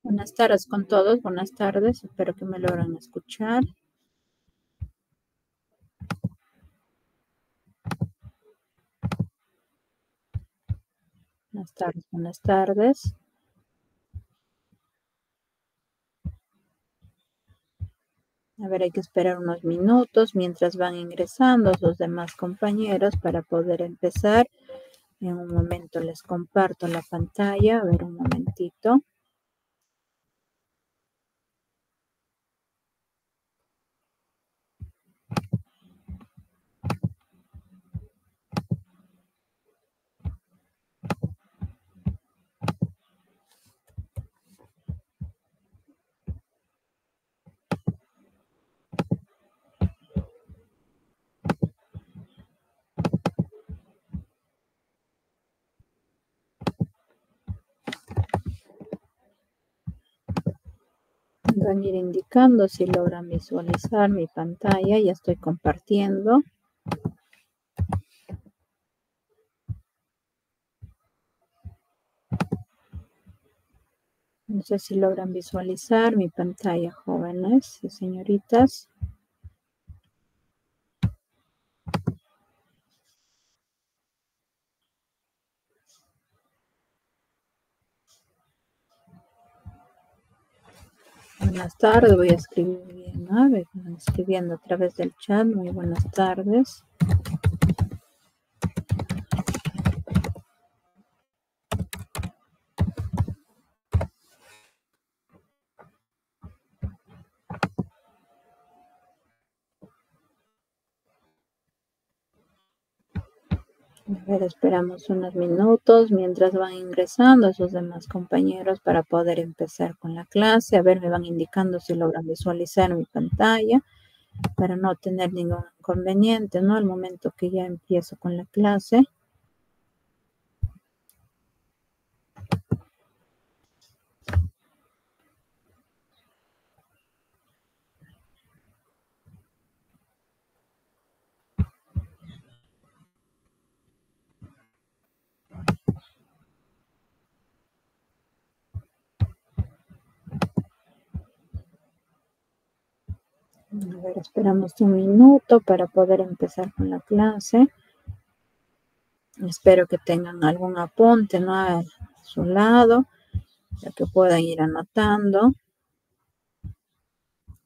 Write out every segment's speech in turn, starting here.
Buenas tardes con todos, buenas tardes, espero que me logren escuchar. Buenas tardes, buenas tardes. A ver, hay que esperar unos minutos mientras van ingresando los demás compañeros para poder empezar. En un momento les comparto la pantalla, a ver un momentito. Van a ir indicando si logran visualizar mi pantalla, ya estoy compartiendo. No sé si logran visualizar mi pantalla, jóvenes y señoritas. Buenas tardes, voy a escribir bien, ¿no? Escribiendo a través del chat. Muy buenas tardes. A ver, esperamos unos minutos mientras van ingresando esos demás compañeros para poder empezar con la clase. A ver, me van indicando si logran visualizar mi pantalla para no tener ningún inconveniente, ¿no? Al momento que ya empiezo con la clase. A ver, esperamos un minuto para poder empezar con la clase. Espero que tengan algún apunte, ¿no? A su lado, ya que puedan ir anotando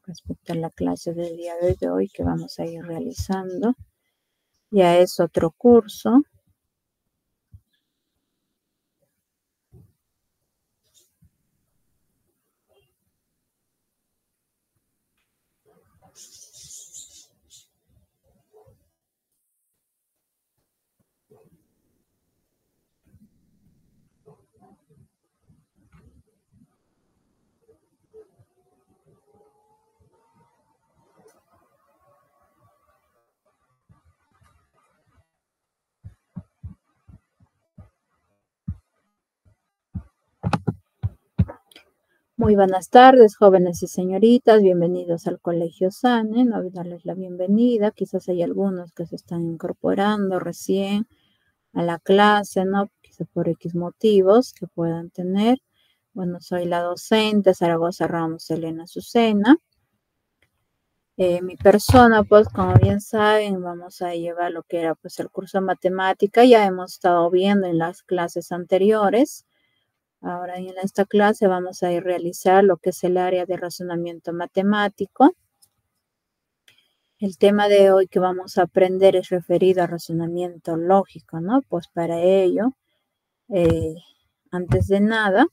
respecto a la clase del día de hoy que vamos a ir realizando. Ya es otro curso. Muy buenas tardes, jóvenes y señoritas, bienvenidos al Colegio SANE, no darles la bienvenida, quizás hay algunos que se están incorporando recién a la clase, ¿no? Quizás por X motivos que puedan tener. Bueno, soy la docente Zaragoza Ramos Elena Azucena. Mi persona, pues, como bien saben, vamos a llevar lo que era, pues, el curso de matemática, ya hemos estado viendo en las clases anteriores. Ahora en esta clase vamos a realizar lo que es el área de razonamiento matemático. El tema de hoy que vamos a aprender es referido a razonamiento lógico, ¿no? Pues para ello, antes de nada,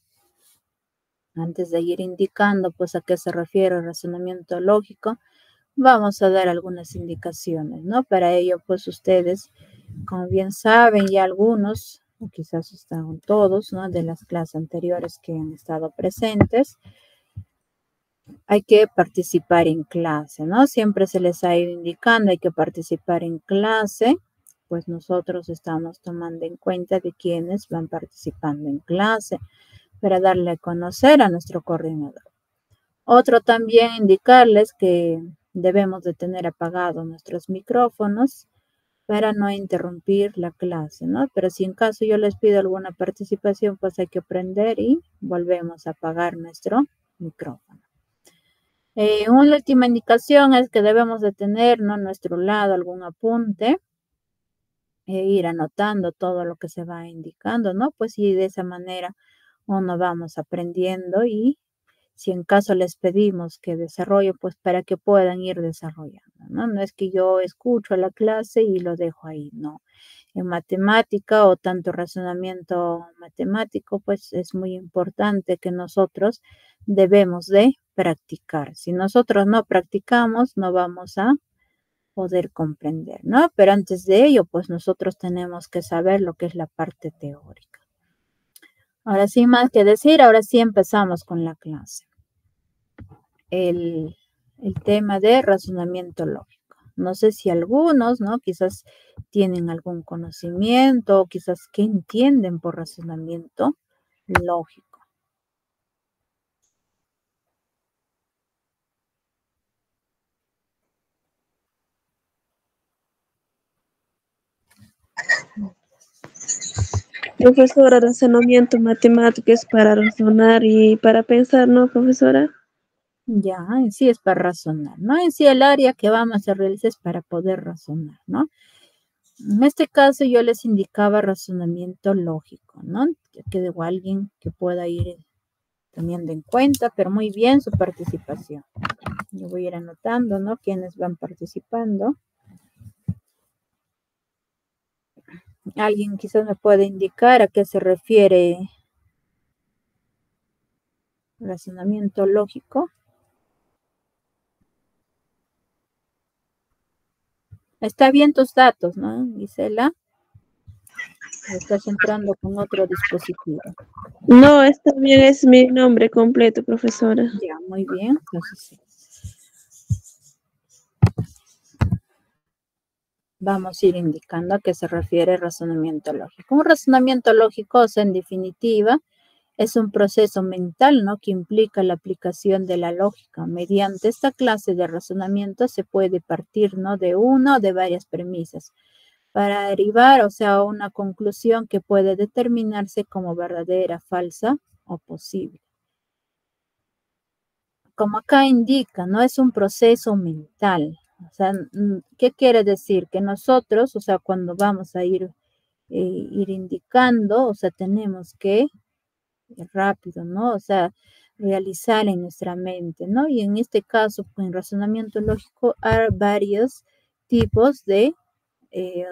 antes de ir indicando pues a qué se refiere el razonamiento lógico, vamos a dar algunas indicaciones, ¿no? Para ello, pues ustedes, como bien saben, ya algunos, o quizás están todos, ¿no? De las clases anteriores que han estado presentes, hay que participar en clase, ¿no? Siempre se les ha ido indicando, hay que participar en clase, pues nosotros estamos tomando en cuenta de quienes van participando en clase para darle a conocer a nuestro coordinador. Otro también indicarles que debemos de tener apagados nuestros micrófonos para no interrumpir la clase, ¿no? Pero si en caso yo les pido alguna participación, pues hay que prender y volvemos a apagar nuestro micrófono. Una última indicación es que debemos de tener, ¿no?, a nuestro lado algún apunte e ir anotando todo lo que se va indicando, ¿no? Pues y de esa manera uno vamos aprendiendo y si en caso les pedimos que desarrolle, pues para que puedan ir desarrollando, ¿no? No es que yo escucho la clase y lo dejo ahí, no. En matemática o tanto razonamiento matemático, pues es muy importante que nosotros debemos de practicar. Si nosotros no practicamos, no vamos a poder comprender, ¿no? Pero antes de ello, pues nosotros tenemos que saber lo que es la parte teórica. Ahora sí, más que decir, ahora sí empezamos con la clase. El tema de razonamiento lógico. No sé si algunos, ¿no?, quizás tienen algún conocimiento o quizás qué entienden por razonamiento lógico. Profesora, razonamiento matemático es para razonar y para pensar, ¿no, profesora? Ya, en sí es para razonar, ¿no? En sí el área que vamos a realizar es para poder razonar, ¿no? En este caso yo les indicaba razonamiento lógico, ¿no? Ya que debo a alguien que pueda ir teniendo en cuenta, pero muy bien su participación. Yo voy a ir anotando, ¿no?, quienes van participando. Alguien quizás me puede indicar a qué se refiere razonamiento lógico. Está bien tus datos, ¿no, Gisela? ¿O estás entrando con otro dispositivo? No, está bien, es mi nombre completo, profesora. Ya, muy bien. Entonces sí. Vamos a ir indicando a qué se refiere razonamiento lógico. Un razonamiento lógico, o sea, en definitiva, es un proceso mental, ¿no?, que implica la aplicación de la lógica. Mediante esta clase de razonamiento se puede partir, ¿no?, de una o de varias premisas para derivar, o sea, una conclusión que puede determinarse como verdadera, falsa o posible. Como acá indica, no es un proceso mental. O sea, ¿qué quiere decir? Que nosotros, o sea, cuando vamos a ir indicando, o sea, tenemos que rápido, ¿no? O sea, realizar en nuestra mente, ¿no? Y en este caso, en razonamiento lógico, hay varios tipos de,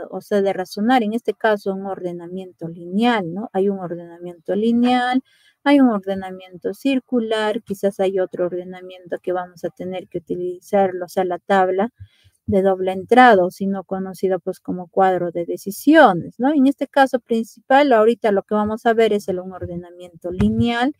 o sea, de razonar. En este caso, un ordenamiento lineal, ¿no? Hay un ordenamiento lineal, hay un ordenamiento circular, quizás hay otro ordenamiento que vamos a tener que utilizarlo, o sea, la tabla de doble entrada, o si no conocido pues como cuadro de decisiones, ¿no? En este caso principal, ahorita lo que vamos a ver es un ordenamiento lineal,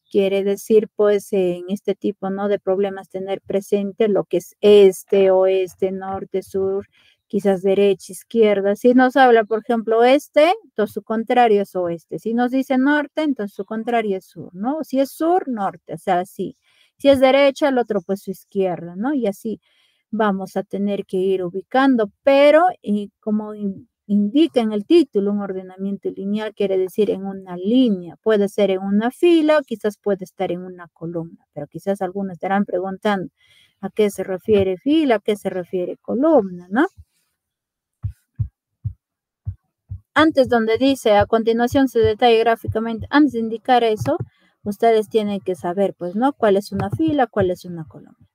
quiere decir pues en este tipo, ¿no?, de problemas tener presente lo que es este, oeste, norte, sur, quizás derecha, izquierda. Si nos habla, por ejemplo, este, entonces su contrario es oeste. Si nos dice norte, entonces su contrario es sur, ¿no? Si es sur, norte, o sea, así. Si es derecha, el otro pues su izquierda, ¿no? Y así vamos a tener que ir ubicando, pero como indica en el título, un ordenamiento lineal quiere decir en una línea, puede ser en una fila o quizás puede estar en una columna, pero quizás algunos estarán preguntando a qué se refiere fila, a qué se refiere columna, ¿no? Antes donde dice, a continuación se detalla gráficamente, antes de indicar eso, ustedes tienen que saber, pues, ¿no?, cuál es una fila, cuál es una columna.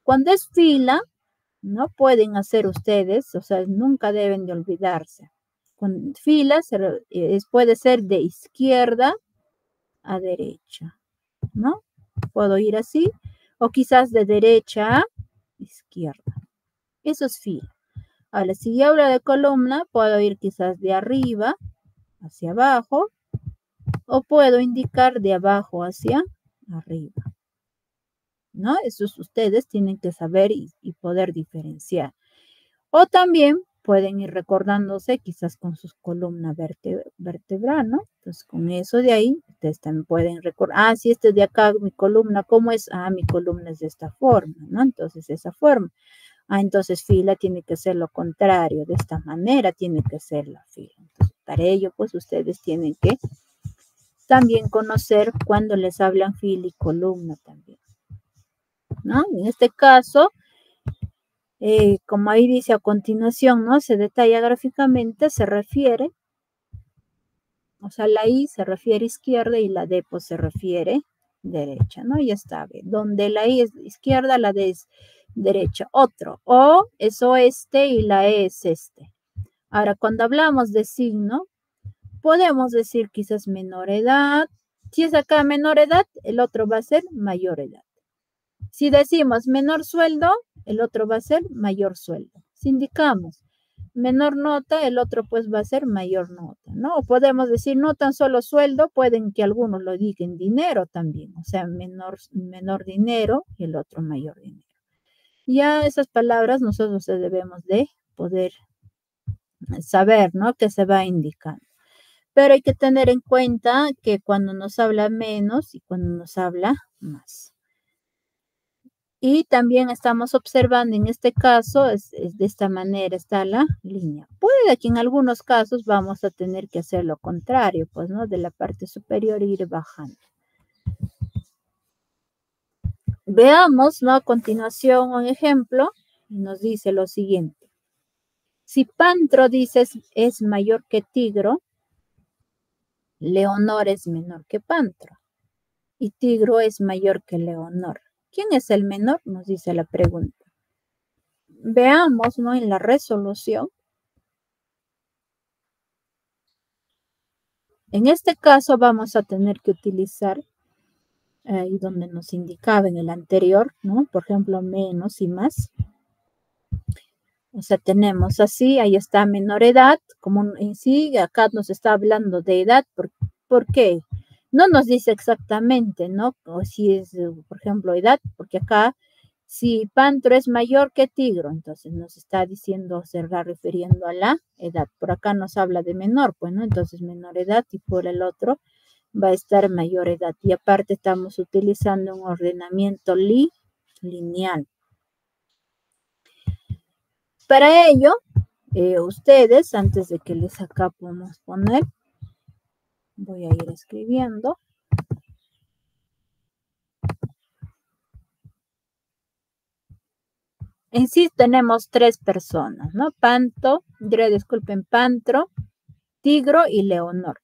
Cuando es fila, no pueden hacer ustedes, o sea, nunca deben de olvidarse. Con filas puede ser de izquierda a derecha, ¿no? Puedo ir así, o quizás de derecha a izquierda. Eso es fila. Ahora, si yo hablo de columna, puedo ir quizás de arriba hacia abajo, o puedo indicar de abajo hacia arriba, ¿no? Eso ustedes tienen que saber y poder diferenciar. O también pueden ir recordándose quizás con sus columnas vertebral, ¿no? Entonces, con eso de ahí, ustedes también pueden recordar, si este de acá, mi columna, ¿cómo es? Mi columna es de esta forma, ¿no? Entonces, esa forma. Entonces fila tiene que ser lo contrario, de esta manera tiene que ser la fila. Entonces, para ello, pues ustedes tienen que también conocer cuando les hablan fila y columna también, ¿no? En este caso, como ahí dice a continuación, ¿no? Se detalla gráficamente, se refiere, o sea, la I se refiere izquierda y la D pues se refiere derecha, ¿no? Ya está, donde la I es izquierda, la D es derecha. Otro, O es oeste y la E es este. Ahora, cuando hablamos de signo, podemos decir quizás menor edad. Si es acá menor edad, el otro va a ser mayor edad. Si decimos menor sueldo, el otro va a ser mayor sueldo. Si indicamos menor nota, el otro pues va a ser mayor nota, ¿no? O podemos decir no tan solo sueldo, pueden que algunos lo digan dinero también, o sea, menor dinero y el otro mayor dinero. Ya esas palabras nosotros debemos de poder saber, ¿no? Que se va indicando. Pero hay que tener en cuenta que cuando nos habla menos y cuando nos habla más. Y también estamos observando en este caso, es de esta manera está la línea. Puede que en algunos casos vamos a tener que hacer lo contrario, pues, ¿no? De la parte superior ir bajando. Veamos, ¿no? A continuación un ejemplo. Nos dice lo siguiente. Si Pantro dices es mayor que Tigro, Leonor es menor que Pantro. Y Tigro es mayor que Leonor. ¿Quién es el menor? Nos dice la pregunta. Veamos, ¿no? En la resolución. En este caso vamos a tener que utilizar ahí donde nos indicaba en el anterior, ¿no? Por ejemplo, menos y más. O sea, tenemos así, ahí está menor edad, como en sí, acá nos está hablando de edad. ¿Por qué? No nos dice exactamente, ¿no? O si es, por ejemplo, edad, porque acá si Pantro es mayor que Tigro, entonces nos está diciendo, se va refiriendo a la edad. Por acá nos habla de menor, pues, ¿no? Entonces menor edad y por el otro va a estar mayor edad. Y aparte estamos utilizando un ordenamiento lineal. Para ello, ustedes, antes de que les acá podamos poner, voy a ir escribiendo. En sí tenemos tres personas, ¿no? Pantro, Tigro y Leonor.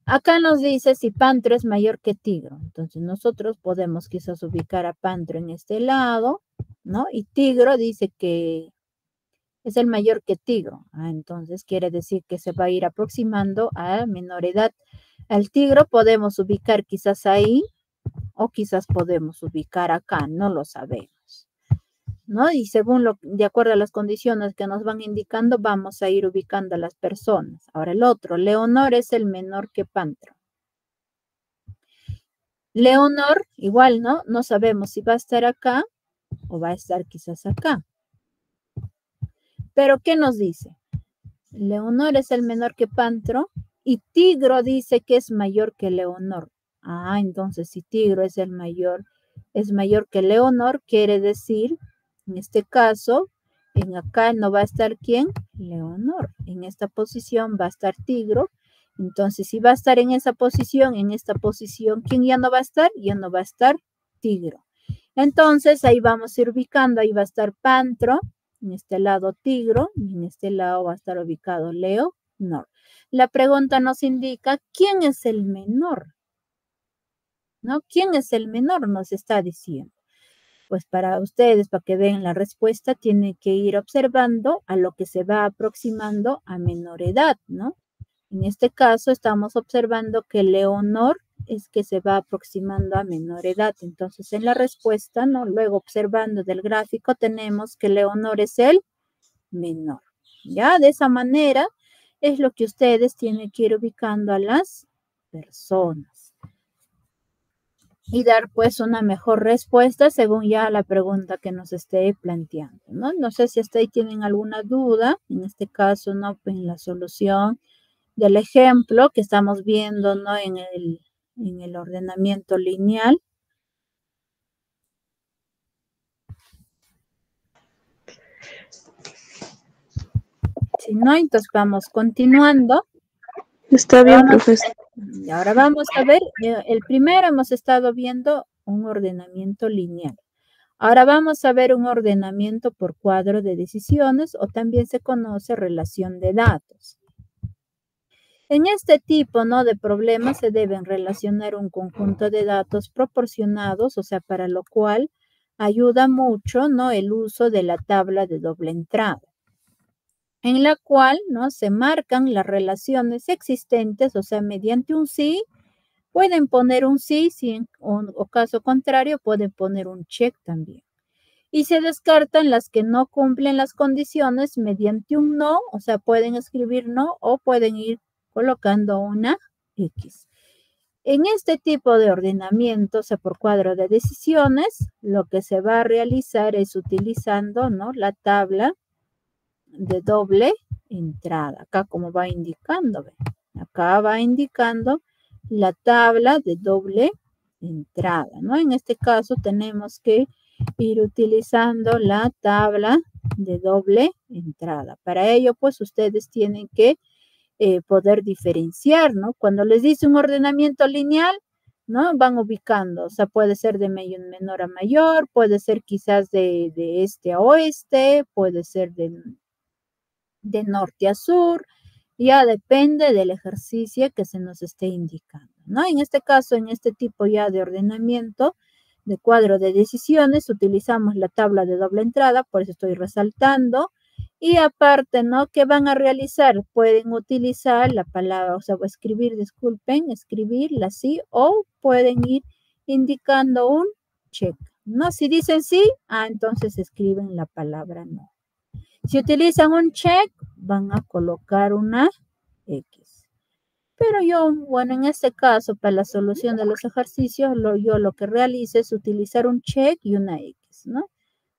Acá nos dice si Pantro es mayor que Tigro. Entonces nosotros podemos quizás ubicar a Pantro en este lado, ¿no? Y Tigro dice que es el mayor que Tigro. Entonces quiere decir que se va a ir aproximando a menor edad. Al Tigro podemos ubicar quizás ahí o quizás podemos ubicar acá, no lo sabemos, ¿no? Y según de acuerdo a las condiciones que nos van indicando, vamos a ir ubicando a las personas. Ahora el otro, Leonor es el menor que Pantro. Leonor, igual, ¿no? No sabemos si va a estar acá o va a estar quizás acá. Pero, ¿qué nos dice? Leonor es el menor que Pantro y Tigro dice que es mayor que Leonor. Entonces si Tigro es mayor que Leonor, quiere decir, en este caso, en acá no va a estar ¿quién? Leonor. En esta posición va a estar Tigro. Entonces, si va a estar en esta posición, ¿quién ya no va a estar? Ya no va a estar Tigro. Entonces, ahí vamos a ir ubicando, ahí va a estar Pantro, en este lado Tigro, y en este lado va a estar ubicado Leonor. La pregunta nos indica, ¿quién es el menor? ¿No? ¿Quién es el menor? Nos está diciendo. Pues para ustedes, para que vean la respuesta, tienen que ir observando a lo que se va aproximando a menor edad, ¿no? En este caso estamos observando que Leonor es que se va aproximando a menor edad. Entonces en la respuesta, ¿no? Luego observando del gráfico tenemos que Leonor es el menor. Ya de esa manera es lo que ustedes tienen que ir ubicando a las personas. Y dar pues una mejor respuesta según ya la pregunta que nos esté planteando, ¿no? No sé si hasta ahí tienen alguna duda, en este caso, ¿no? En la solución del ejemplo que estamos viendo, ¿no? En el ordenamiento lineal. Si no, entonces vamos continuando. Está bien, profesor. Y ahora vamos a ver, el primero hemos estado viendo un ordenamiento lineal. Ahora vamos a ver un ordenamiento por cuadro de decisiones o también se conoce relación de datos. En este tipo, ¿no?, de problemas se deben relacionar un conjunto de datos proporcionados, o sea, para lo cual ayuda mucho, ¿no?, el uso de la tabla de doble entrada, en la cual, ¿no?, se marcan las relaciones existentes, o sea, mediante un sí, pueden poner un sí, o caso contrario, pueden poner un check también. Y se descartan las que no cumplen las condiciones mediante un no, o sea, pueden escribir no o pueden ir colocando una X. En este tipo de ordenamiento, o sea, por cuadro de decisiones, lo que se va a realizar es utilizando, ¿no?, la tabla de doble entrada. Acá como va indicando, ¿ve? Acá va indicando la tabla de doble entrada, ¿no? En este caso tenemos que ir utilizando la tabla de doble entrada. Para ello, pues ustedes tienen que poder diferenciar, ¿no? Cuando les dice un ordenamiento lineal, ¿no?, van ubicando, o sea, puede ser de menor a mayor, puede ser quizás de este a oeste, puede ser de norte a sur, ya depende del ejercicio que se nos esté indicando, ¿no? En este caso, en este tipo ya de ordenamiento de cuadro de decisiones, utilizamos la tabla de doble entrada, por eso estoy resaltando, y aparte, ¿no?, ¿qué van a realizar? Pueden utilizar la palabra, o sea, escribir la sí, o pueden ir indicando un check, ¿no? Si dicen sí, entonces escriben la palabra no. Si utilizan un check, van a colocar una X. Pero yo, bueno, en este caso, para la solución de los ejercicios, yo lo que realizo es utilizar un check y una X, ¿no?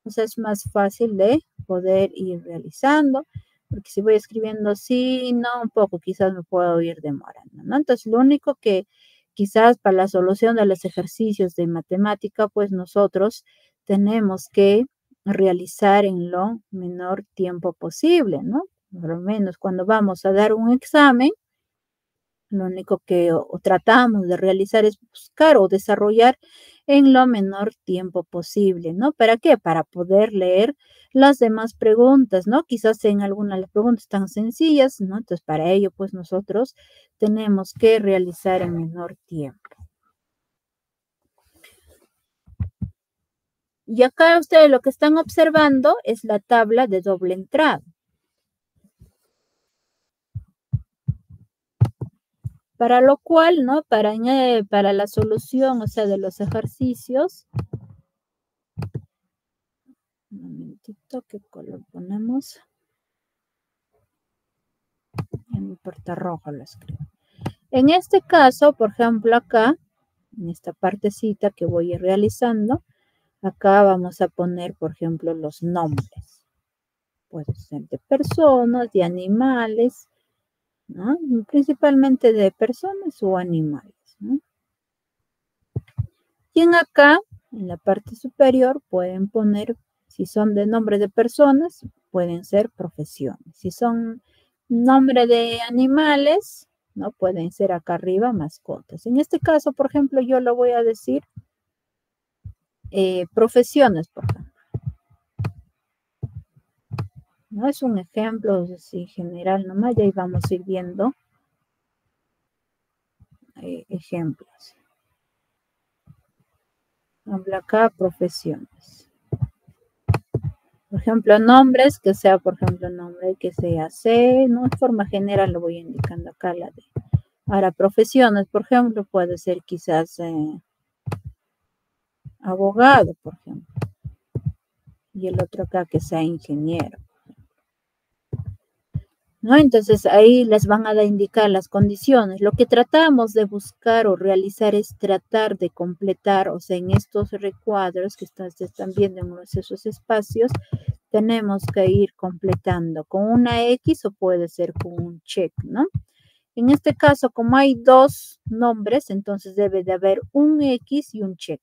O sea, es más fácil de poder ir realizando, porque si voy escribiendo sí, no, un poco, quizás me puedo ir demorando, ¿no? Entonces, lo único que quizás para la solución de los ejercicios de matemática, pues nosotros tenemos que realizar en lo menor tiempo posible, ¿no? Por lo menos cuando vamos a dar un examen, lo único que tratamos de realizar es buscar o desarrollar en lo menor tiempo posible, ¿no? ¿Para qué? Para poder leer las demás preguntas, ¿no? Quizás en algunas de las preguntas tan sencillas, ¿no? Entonces, para ello, pues nosotros tenemos que realizar en menor tiempo. Y acá ustedes lo que están observando es la tabla de doble entrada. Para lo cual, ¿no? Para la solución, o sea, de los ejercicios. Un momentito, ¿qué color ponemos? En mi puerta roja lo escribo. En este caso, por ejemplo, acá, en esta partecita que voy realizando, acá vamos a poner, por ejemplo, los nombres. Puede ser de personas, de animales, ¿no? Principalmente de personas o animales, ¿no? Y en acá, en la parte superior, pueden poner, si son de nombre de personas, pueden ser profesiones. Si son nombre de animales, ¿no? Pueden ser acá arriba mascotas. En este caso, por ejemplo, yo lo voy a decir profesiones, por ejemplo. No es un ejemplo así general nomás, y ahí vamos a ir viendo ejemplos. Habla acá profesiones. Por ejemplo, nombres, que sea, por ejemplo, nombre que sea C, ¿no? De forma general lo voy indicando acá la de. Ahora, profesiones, por ejemplo, puede ser quizás abogado, por ejemplo. Y el otro acá que sea ingeniero, ¿no? Entonces ahí les van a indicar las condiciones. Lo que tratamos de buscar o realizar es tratar de completar, o sea, en estos recuadros que se están viendo en esos espacios, tenemos que ir completando con una X o puede ser con un check, ¿no? En este caso, como hay dos nombres, entonces debe de haber un X y un check,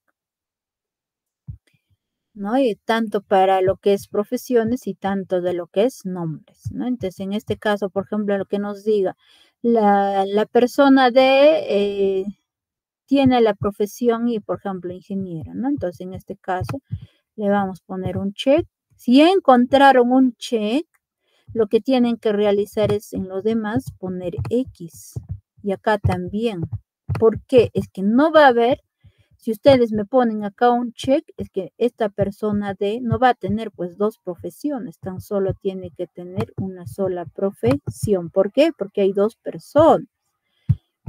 ¿no? Y tanto para lo que es profesiones y tanto de lo que es nombres, ¿no? Entonces, en este caso, por ejemplo, lo que nos diga, la persona de tiene la profesión y, por ejemplo, ingeniero, ¿no? Entonces, en este caso, le vamos a poner un check. Si ya encontraron un check, lo que tienen que realizar es en los demás poner X. Y acá también. ¿Por qué? Es que no va a haber, si ustedes me ponen acá un check, es que esta persona de no va a tener pues dos profesiones, tan solo tiene que tener una sola profesión. ¿Por qué? Porque hay dos personas.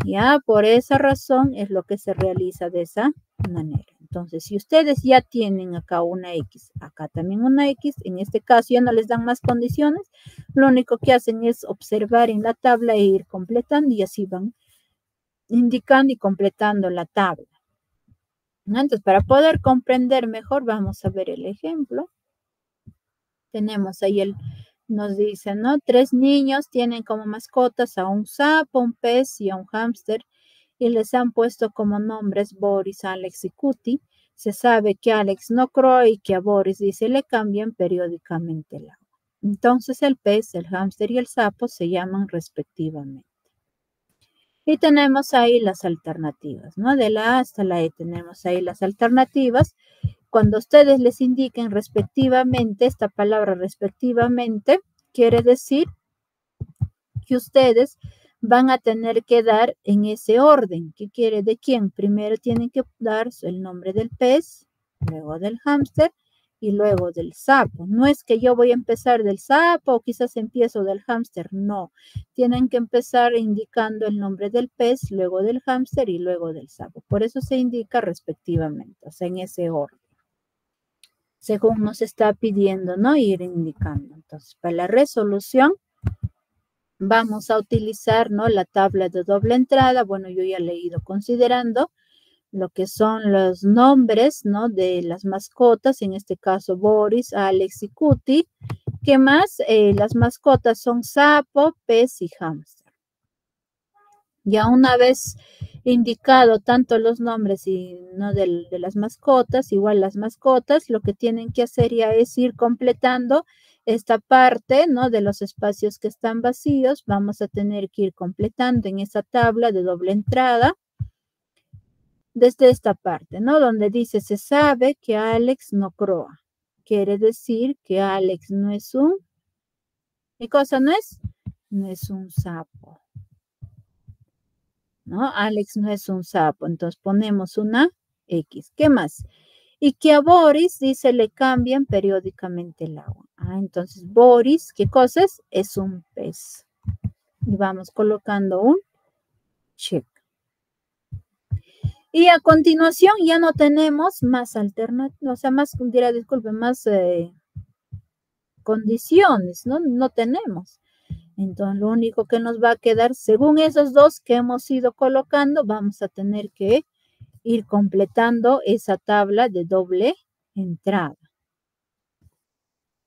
Ya, por esa razón es lo que se realiza de esa manera. Entonces, si ustedes ya tienen acá una X, acá también una X, en este caso ya no les dan más condiciones, lo único que hacen es observar en la tabla e ir completando y así van indicando y completando la tabla. Entonces, para poder comprender mejor, vamos a ver el ejemplo. Tenemos ahí nos dice, ¿no? 3 niños tienen como mascotas a un sapo, un pez y a un hámster y les han puesto como nombres Boris, Alex y Cutie. Se sabe que Alex no croa y que a Boris dice le cambian periódicamente el agua. Entonces el pez, el hámster y el sapo se llaman respectivamente. Y tenemos ahí las alternativas, ¿no? De la A hasta la E tenemos ahí las alternativas. Cuando ustedes les indiquen respectivamente, esta palabra respectivamente, quiere decir que ustedes van a tener que dar en ese orden. ¿Qué quiere de quién? Primero tienen que dar el nombre del pez, luego del hámster y luego del sapo. No es que yo voy a empezar del sapo o quizás empiezo del hámster, no. Tienen que empezar indicando el nombre del pez, luego del hámster y luego del sapo. Por eso se indica respectivamente, o sea, en ese orden, según nos está pidiendo, ¿no? Ir indicando. Entonces, para la resolución, vamos a utilizar, ¿no? La tabla de doble entrada. Bueno, yo ya le he ido considerando lo que son los nombres, ¿no? De las mascotas, en este caso Boris, Alex y Cutie. ¿Qué más? Las mascotas son sapo, pez y hámster. Ya una vez indicado tanto los nombres y no de las mascotas, igual las mascotas, lo que tienen que hacer ya es ir completando esta parte, ¿no? De los espacios que están vacíos, vamos a tener que ir completando en esa tabla de doble entrada desde esta parte, ¿no? Donde dice, se sabe que Alex no croa. Quiere decir que Alex no es un, ¿qué cosa no es? No es un sapo. ¿No? Alex no es un sapo, entonces ponemos una X. ¿Qué más? Y que a Boris, dice, le cambian periódicamente el agua. Entonces Boris, ¿qué cosa es? Es un pez. Y vamos colocando un check. Y a continuación ya no tenemos más alternativas, o sea, más, dirá, disculpe, más condiciones, ¿no? No tenemos. Entonces, lo único que nos va a quedar, según esos dos que hemos ido colocando, vamos a tener que ir completando esa tabla de doble entrada.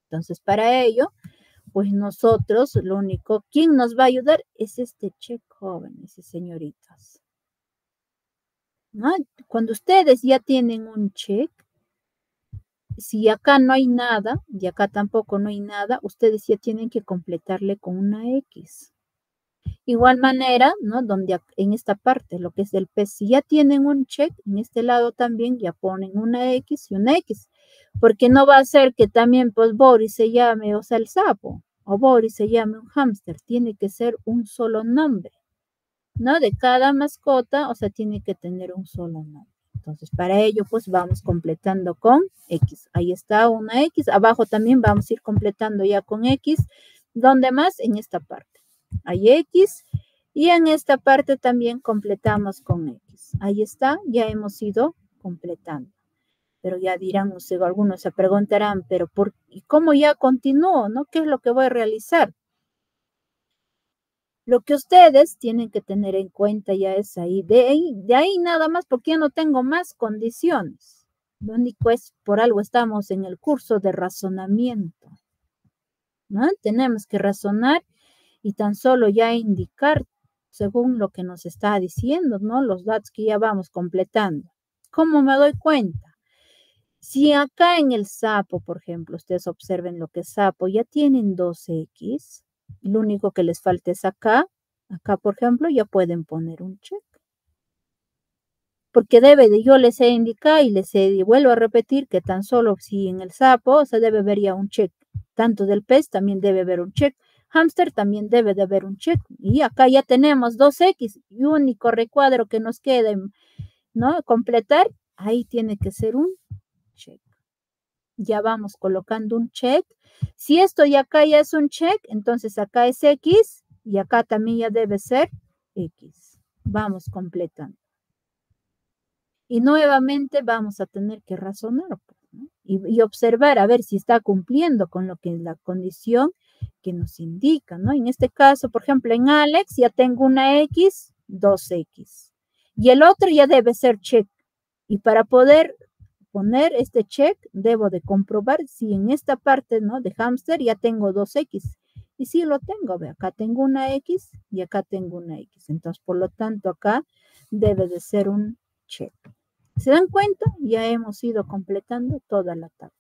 Entonces, para ello, pues nosotros, lo único, ¿quién nos va a ayudar? Es este check, jóvenes y señoritas. ¿No? Cuando ustedes ya tienen un check, si acá no hay nada, y acá tampoco no hay nada, ustedes ya tienen que completarle con una X. Igual manera, ¿no? Donde en esta parte, lo que es el pez, si ya tienen un check, en este lado también ya ponen una X y una X. Porque no va a ser que también, pues, Boris se llame, o sea, el sapo, o Boris se llame un hámster. Tiene que ser un solo nombre, ¿no? De cada mascota, o sea, tiene que tener un solo nombre. Entonces, para ello, pues, vamos completando con X. Ahí está una X. Abajo también vamos a ir completando ya con X. ¿Dónde más? En esta parte. Hay X y en esta parte también completamos con X. Ahí está, ya hemos ido completando. Pero ya dirán, o sea, algunos se preguntarán, pero ¿y cómo ya continúo? ¿No? ¿Qué es lo que voy a realizar? Lo que ustedes tienen que tener en cuenta ya es ahí, de ahí nada más, porque ya no tengo más condiciones. Lo único es, por algo estamos en el curso de razonamiento, ¿no? Tenemos que razonar y tan solo ya indicar según lo que nos está diciendo, ¿no? Los datos que ya vamos completando. ¿Cómo me doy cuenta? Si acá en el sapo, por ejemplo, ustedes observen lo que es sapo, ya tienen 2x, lo único que les falta es acá, por ejemplo, ya pueden poner un check. Porque yo les he indicado y vuelvo a repetir que tan solo si en el sapo se debe ver ya un check, tanto del pez también debe haber un check, hámster también debe de haber un check, y acá ya tenemos 2x y único recuadro que nos quede, ¿no? Completar, ahí tiene que ser un check. Ya vamos colocando un check. Si esto y acá ya es un check, entonces acá es X y acá también ya debe ser X. Vamos completando. Y nuevamente vamos a tener que razonar, ¿no? y observar a ver si está cumpliendo con lo que es la condición que nos indica, ¿no? En este caso, por ejemplo, en Alex ya tengo una X, 2X. Y el otro ya debe ser check. Y para poder poner este check, debo de comprobar si en esta parte, ¿no? De hámster ya tengo 2X. Y sí lo tengo, ve, acá tengo una X y acá tengo una X. Entonces, por lo tanto, acá debe de ser un check. ¿Se dan cuenta? Ya hemos ido completando toda la tabla.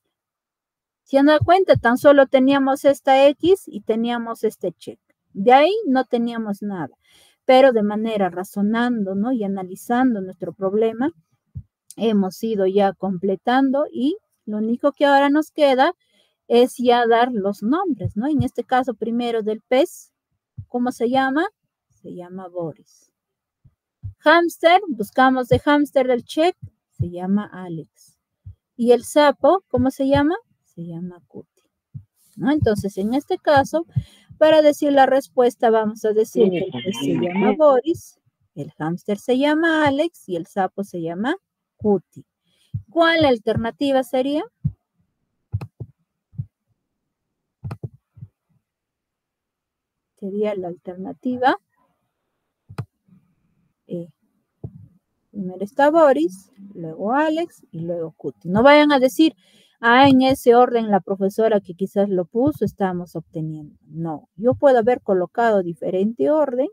¿Se dan cuenta? Tan solo teníamos esta X y teníamos este check. De ahí no teníamos nada. Pero de manera razonando, ¿no? Y analizando nuestro problema, hemos ido ya completando y lo único que ahora nos queda es ya dar los nombres, ¿no? En este caso, primero del pez, ¿cómo se llama? Se llama Boris. Hámster, buscamos de hámster del check, se llama Alex. Y el sapo, ¿cómo se llama? Se llama Cuti, ¿no? Entonces, en este caso, para decir la respuesta, vamos a decir que el pez se llama Boris, el hámster se llama Alex y el sapo se llama Cuti. ¿Cuál alternativa sería? Sería la alternativa E. Primero está Boris, luego Alex y luego Cuti. No vayan a decir, en ese orden la profesora que quizás lo puso estamos obteniendo. No, yo puedo haber colocado diferente orden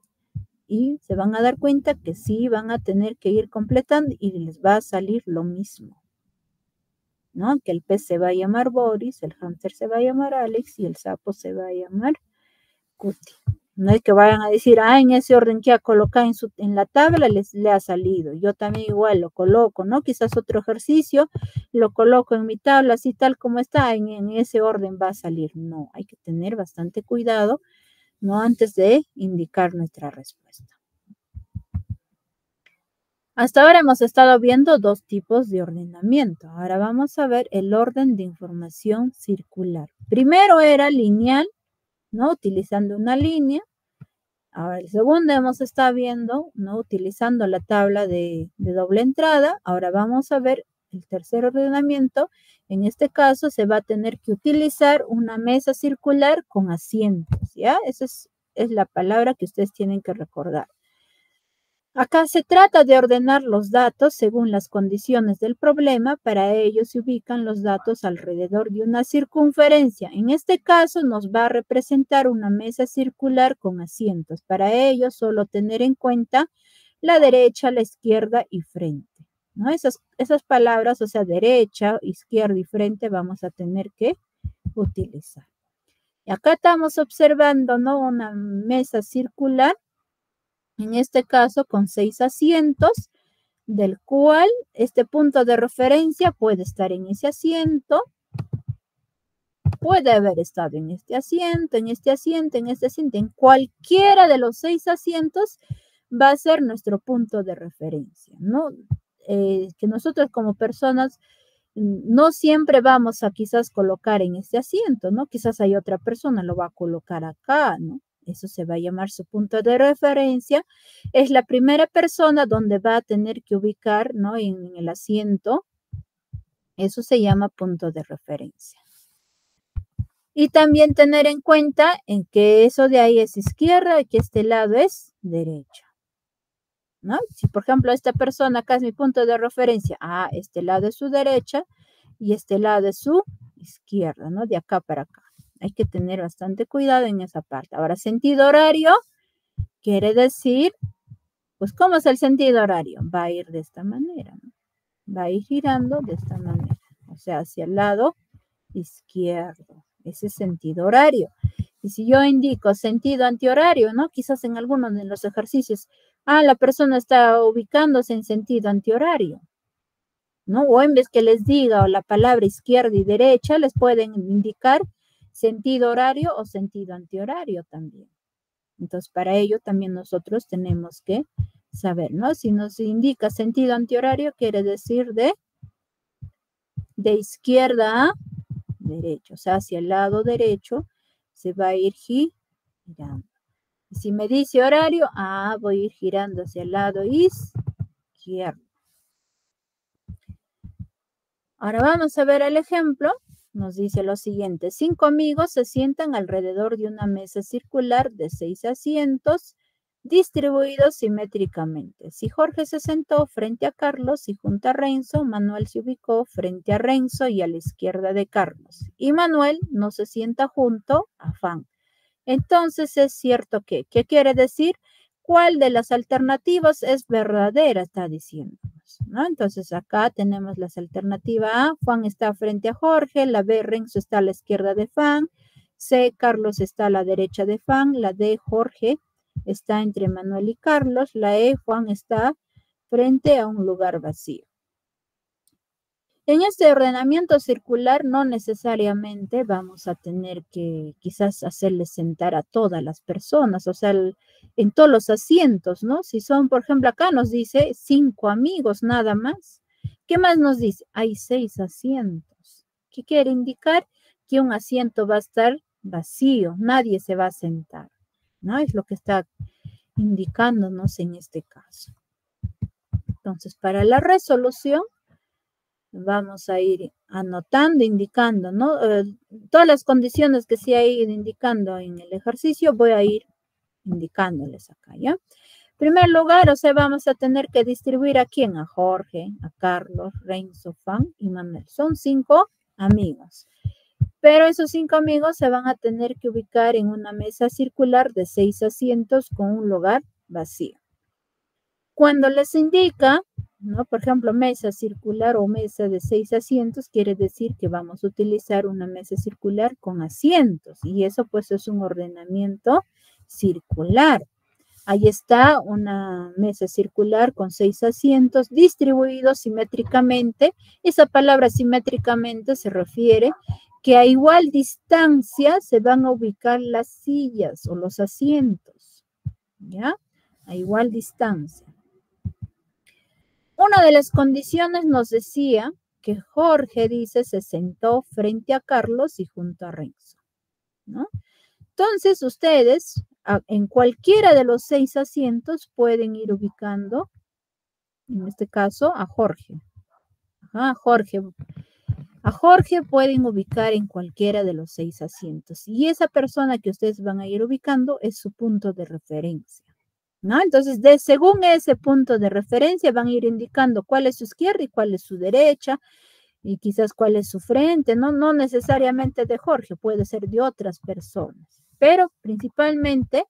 y se van a dar cuenta que sí van a tener que ir completando y les va a salir lo mismo, ¿no? Que el pez se va a llamar Boris, el hámster se va a llamar Alex y el sapo se va a llamar Cuti. No es que vayan a decir, en ese orden que ha colocado en la tabla le ha salido. Yo también igual lo coloco, ¿no? Quizás otro ejercicio lo coloco en mi tabla, así tal como está, en ese orden va a salir. No, hay que tener bastante cuidado, ¿no? Antes de indicar nuestra respuesta. Hasta ahora hemos estado viendo dos tipos de ordenamiento. Ahora vamos a ver el orden de información circular. Primero era lineal, ¿no? Utilizando una línea. Ahora el segundo hemos estado viendo, ¿no? Utilizando la tabla de doble entrada. Ahora vamos a ver el tercer ordenamiento. En este caso se va a tener que utilizar una mesa circular con asientos, ¿ya? Esa es la palabra que ustedes tienen que recordar. Acá se trata de ordenar los datos según las condiciones del problema. Para ello se ubican los datos alrededor de una circunferencia. En este caso nos va a representar una mesa circular con asientos. Para ello solo tener en cuenta la derecha, la izquierda y frente, ¿no? Esas palabras, o sea, derecha, izquierda y frente, vamos a tener que utilizar. Y acá estamos observando, ¿no? Una mesa circular. En este caso con 6 asientos, del cual este punto de referencia puede estar en ese asiento, puede haber estado en este asiento, en este asiento, en este asiento, en cualquiera de los 6 asientos va a ser nuestro punto de referencia, ¿no? Que nosotros como personas no siempre vamos a quizás colocar en este asiento, ¿no? Quizás hay otra persona, lo va a colocar acá, ¿no? Eso se va a llamar su punto de referencia. Es la primera persona donde va a tener que ubicar, ¿no? En el asiento. Eso se llama punto de referencia. Y también tener en cuenta en que eso de ahí es izquierda y que este lado es derecha, ¿no? Si por ejemplo esta persona acá es mi punto de referencia, este lado es su derecha y este lado es su izquierda, ¿no? De acá para acá. Hay que tener bastante cuidado en esa parte. Ahora, sentido horario quiere decir, pues, ¿cómo es el sentido horario? Va a ir de esta manera, ¿no? Va a ir girando de esta manera. o sea, hacia el lado izquierdo. Ese es sentido horario. Y si yo indico sentido antihorario, ¿no? Quizás en algunos de los ejercicios, la persona está ubicándose en sentido antihorario, ¿no? O en vez que les diga la palabra izquierda y derecha, les pueden indicar sentido horario o sentido antihorario también. Entonces, para ello también nosotros tenemos que saber, ¿no? Si nos indica sentido antihorario, quiere decir de izquierda a derecha, o sea, hacia el lado derecho se va a ir girando. Y si me dice horario, voy a ir girando hacia el lado izquierdo. Ahora vamos a ver el ejemplo. Nos dice lo siguiente: 5 amigos se sientan alrededor de una mesa circular de 6 asientos distribuidos simétricamente. Si Jorge se sentó frente a Carlos y junto a Renzo, Manuel se ubicó frente a Renzo y a la izquierda de Carlos. Y Manuel no se sienta junto a Fan. Entonces es cierto que, ¿qué quiere decir? ¿Cuál de las alternativas es verdadera? Está diciendo, ¿no? Entonces acá tenemos las alternativas A, Juan está frente a Jorge, la B, Renzo está a la izquierda de Fan, C, Carlos está a la derecha de Fan, la D, Jorge está entre Manuel y Carlos, la E, Juan está frente a un lugar vacío. En este ordenamiento circular no necesariamente vamos a tener que quizás hacerles sentar a todas las personas, o sea, en todos los asientos, ¿no? Si son, por ejemplo, acá nos dice 5 amigos nada más. ¿Qué más nos dice? Hay 6 asientos. ¿Qué quiere indicar? Que un asiento va a estar vacío, nadie se va a sentar, ¿no? Es lo que está indicándonos en este caso. Entonces, para la resolución, vamos a ir anotando, indicando, ¿no? Todas las condiciones que se ha ido indicando en el ejercicio, voy a ir indicándoles acá, ¿ya? En primer lugar, o sea, vamos a tener que distribuir a quién, a Jorge, a Carlos, Renzo, Fan y Manuel. Son 5 amigos. Pero esos 5 amigos se van a tener que ubicar en una mesa circular de 6 asientos con un lugar vacío. Cuando les indica, ¿no? Por ejemplo, mesa circular o mesa de 6 asientos, quiere decir que vamos a utilizar una mesa circular con asientos. Y eso pues es un ordenamiento circular. Ahí está una mesa circular con 6 asientos distribuidos simétricamente. Esa palabra simétricamente se refiere que a igual distancia se van a ubicar las sillas o los asientos, ¿ya? A igual distancia. Una de las condiciones nos decía que Jorge, dice, se sentó frente a Carlos y junto a Renzo, ¿no? Entonces, ustedes en cualquiera de los 6 asientos pueden ir ubicando, en este caso, a Jorge. A Jorge pueden ubicar en cualquiera de los 6 asientos. Y esa persona que ustedes van a ir ubicando es su punto de referencia, ¿no? Entonces, según ese punto de referencia, van a ir indicando cuál es su izquierda y cuál es su derecha, y quizás cuál es su frente, ¿no? No necesariamente de Jorge, puede ser de otras personas, pero principalmente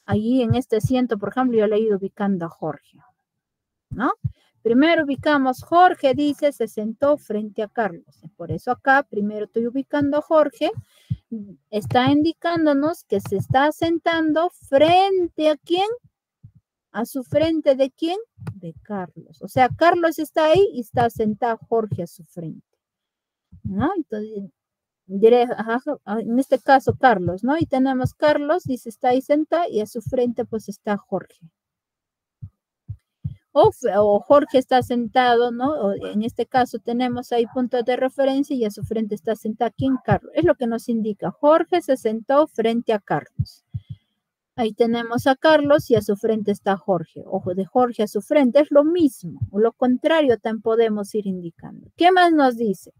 allí en este asiento, por ejemplo, yo le he ido ubicando a Jorge, ¿no? Primero ubicamos Jorge, dice, se sentó frente a Carlos. Por eso acá primero estoy ubicando a Jorge. Está indicándonos que se está sentando frente a ¿quién? ¿A su frente de quién? De Carlos. O sea, Carlos está ahí y está sentado Jorge a su frente, ¿no? Entonces, diré, en este caso Carlos, ¿no? Y tenemos Carlos, dice, está ahí sentado y a su frente pues está Jorge. O Jorge está sentado, ¿no? O en este caso tenemos ahí puntos de referencia y a su frente está sentado ¿quién? Carlos. Es lo que nos indica. Jorge se sentó frente a Carlos. Ahí tenemos a Carlos y a su frente está Jorge. Ojo, de Jorge a su frente es lo mismo. O lo contrario también podemos ir indicando. ¿Qué más nos dice?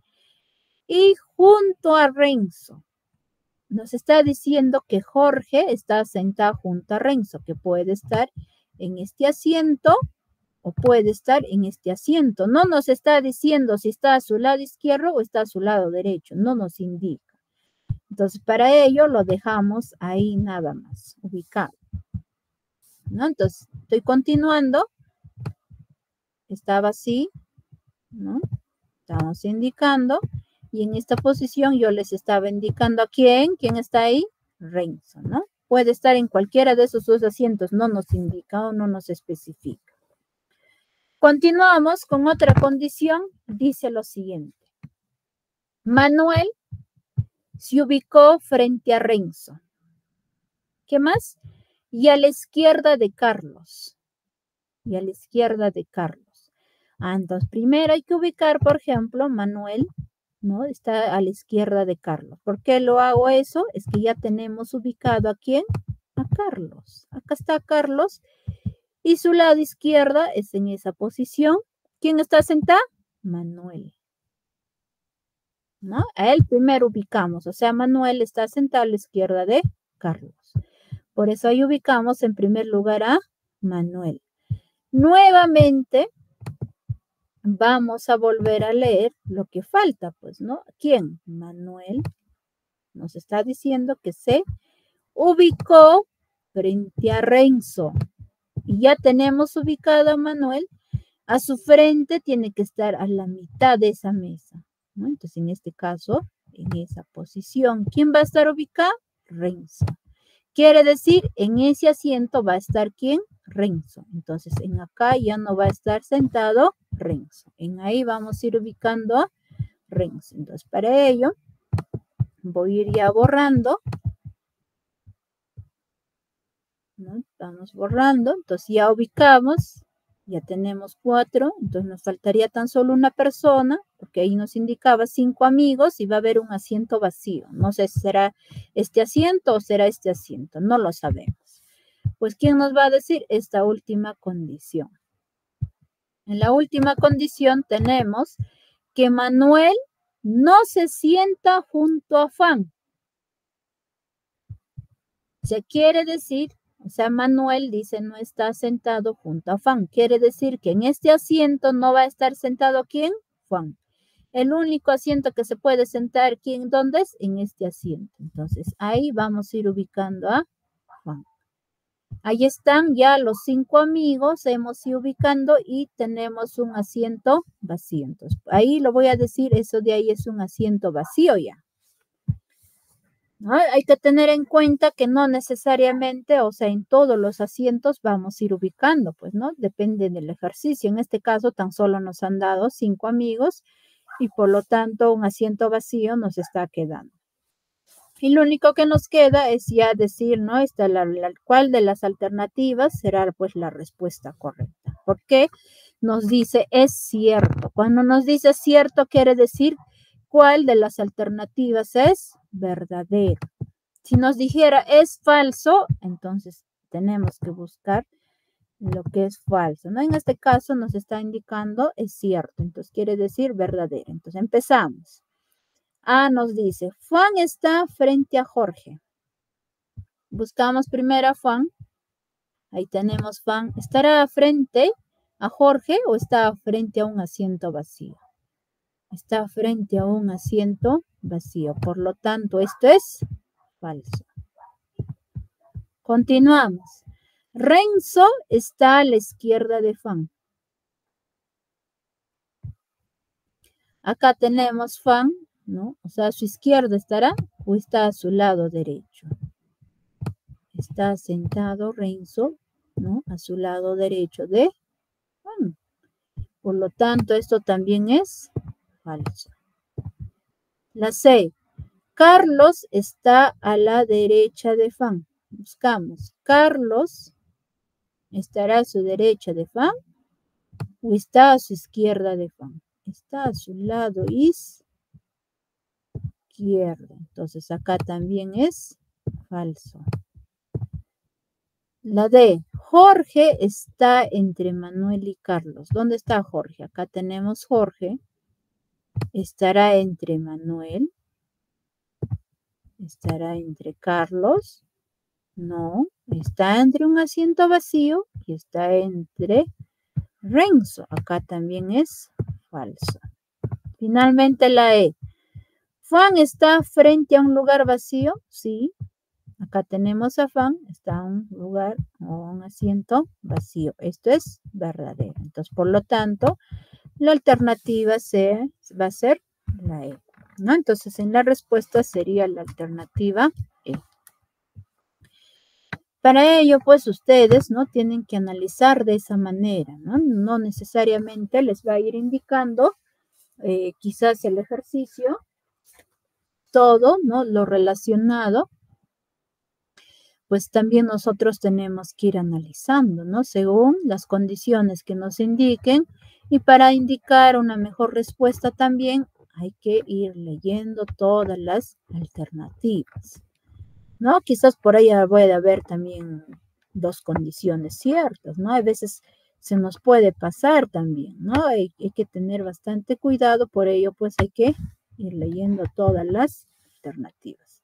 Y junto a Renzo. Nos está diciendo que Jorge está sentado junto a Renzo, que puede estar en este asiento o puede estar en este asiento. No nos está diciendo si está a su lado izquierdo o está a su lado derecho. No nos indica. Entonces, para ello lo dejamos ahí nada más, ubicado, ¿no? Entonces, estoy continuando. Estaba así, ¿no? Estamos indicando. Y en esta posición yo les estaba indicando a quién. ¿Quién está ahí? Renzo, ¿no? Puede estar en cualquiera de esos dos asientos. No nos indica o no nos especifica. Continuamos con otra condición. Dice lo siguiente. Manuel se ubicó frente a Renzo. ¿Qué más? Y a la izquierda de Carlos. Y a la izquierda de Carlos. Entonces, primero hay que ubicar, por ejemplo, Manuel, ¿no? Está a la izquierda de Carlos. ¿Por qué lo hago eso? Es que ya tenemos ubicado a quién? A Carlos. Acá está Carlos. Y su lado izquierda es en esa posición. ¿Quién está sentado? Manuel. ¿No? A él primero ubicamos. O sea, Manuel está sentado a la izquierda de Carlos. Por eso ahí ubicamos en primer lugar a Manuel. Nuevamente vamos a volver a leer lo que falta, pues, ¿no? ¿Quién? Manuel nos está diciendo que se ubicó frente a Renzo. Y ya tenemos ubicado a Manuel. A su frente tiene que estar a la mitad de esa mesa, ¿no? Entonces, en este caso, en esa posición, ¿quién va a estar ubicado? Renzo. Quiere decir, en ese asiento va a estar ¿quién? Renzo. Entonces, en acá ya no va a estar sentado Renzo. En ahí vamos a ir ubicando a Renzo. Entonces, para ello, voy a ir ya borrando. ¿No? Vamos borrando. Entonces, ya ubicamos. Ya tenemos 4. Entonces, nos faltaría tan solo una persona, porque ahí nos indicaba 5 amigos y va a haber un asiento vacío. No sé si será este asiento o será este asiento. No lo sabemos. Pues, ¿quién nos va a decir esta última condición? En la última condición tenemos que Manuel no se sienta junto a Juan. Se quiere decir, o sea, Manuel dice no está sentado junto a Juan. Quiere decir que en este asiento no va a estar sentado ¿quién? Juan. El único asiento que se puede sentar, ¿quién? ¿Dónde es? En este asiento. Entonces, ahí vamos a ir ubicando a Juan. Ahí están ya los 5 amigos, hemos ido ubicando y tenemos un asiento vacío. Entonces, ahí lo voy a decir, eso de ahí es un asiento vacío ya. ¿No? Hay que tener en cuenta que no necesariamente, o sea, en todos los asientos vamos a ir ubicando, pues, ¿no? Depende del ejercicio. En este caso, tan solo nos han dado 5 amigos y por lo tanto un asiento vacío nos está quedando. Y lo único que nos queda es ya decir, ¿no? ¿Cuál de las alternativas será pues la respuesta correcta? Porque nos dice es cierto. Cuando nos dice cierto quiere decir cuál de las alternativas es verdadero. Si nos dijera es falso, entonces tenemos que buscar lo que es falso, ¿no? En este caso nos está indicando es cierto, entonces quiere decir verdadero. Entonces empezamos. Nos dice, Juan está frente a Jorge. Buscamos primero a Juan. Ahí tenemos Juan. ¿Estará frente a Jorge o está frente a un asiento vacío? Está frente a un asiento vacío. Por lo tanto, esto es falso. Continuamos. Renzo está a la izquierda de Juan. Acá tenemos Juan, ¿no? O sea, a su izquierda estará o está a su lado derecho. Está sentado Renzo, ¿no? A su lado derecho de Juan. Por lo tanto, esto también es falso. La C. Carlos está a la derecha de Juan. Buscamos. Carlos estará a su derecha de Juan o está a su izquierda de Juan. Está a su lado izquierdo. Entonces, acá también es falso. La D. Jorge está entre Manuel y Carlos. ¿Dónde está Jorge? Acá tenemos Jorge. ¿Estará entre Manuel? ¿Estará entre Carlos? No. Está entre un asiento vacío y está entre Renzo. Acá también es falso. Finalmente la E. ¿Juan está frente a un lugar vacío? Sí. Acá tenemos a Juan, está en un lugar o un asiento vacío. Esto es verdadero. Entonces, por lo tanto, La alternativa C va a ser la E, ¿no? Entonces, en la respuesta sería la alternativa E. Para ello, pues, ustedes, ¿no? Tienen que analizar de esa manera, ¿no? No necesariamente les va a ir indicando quizás el ejercicio, todo, ¿no? Lo relacionado, pues también nosotros tenemos que ir analizando, ¿no? Según las condiciones que nos indiquen, y para indicar una mejor respuesta también hay que ir leyendo todas las alternativas, ¿no? Quizás por ahí puede haber también dos condiciones ciertas, ¿no? A veces se nos puede pasar también, ¿no? Hay que tener bastante cuidado, por ello pues hay que ir leyendo todas las alternativas.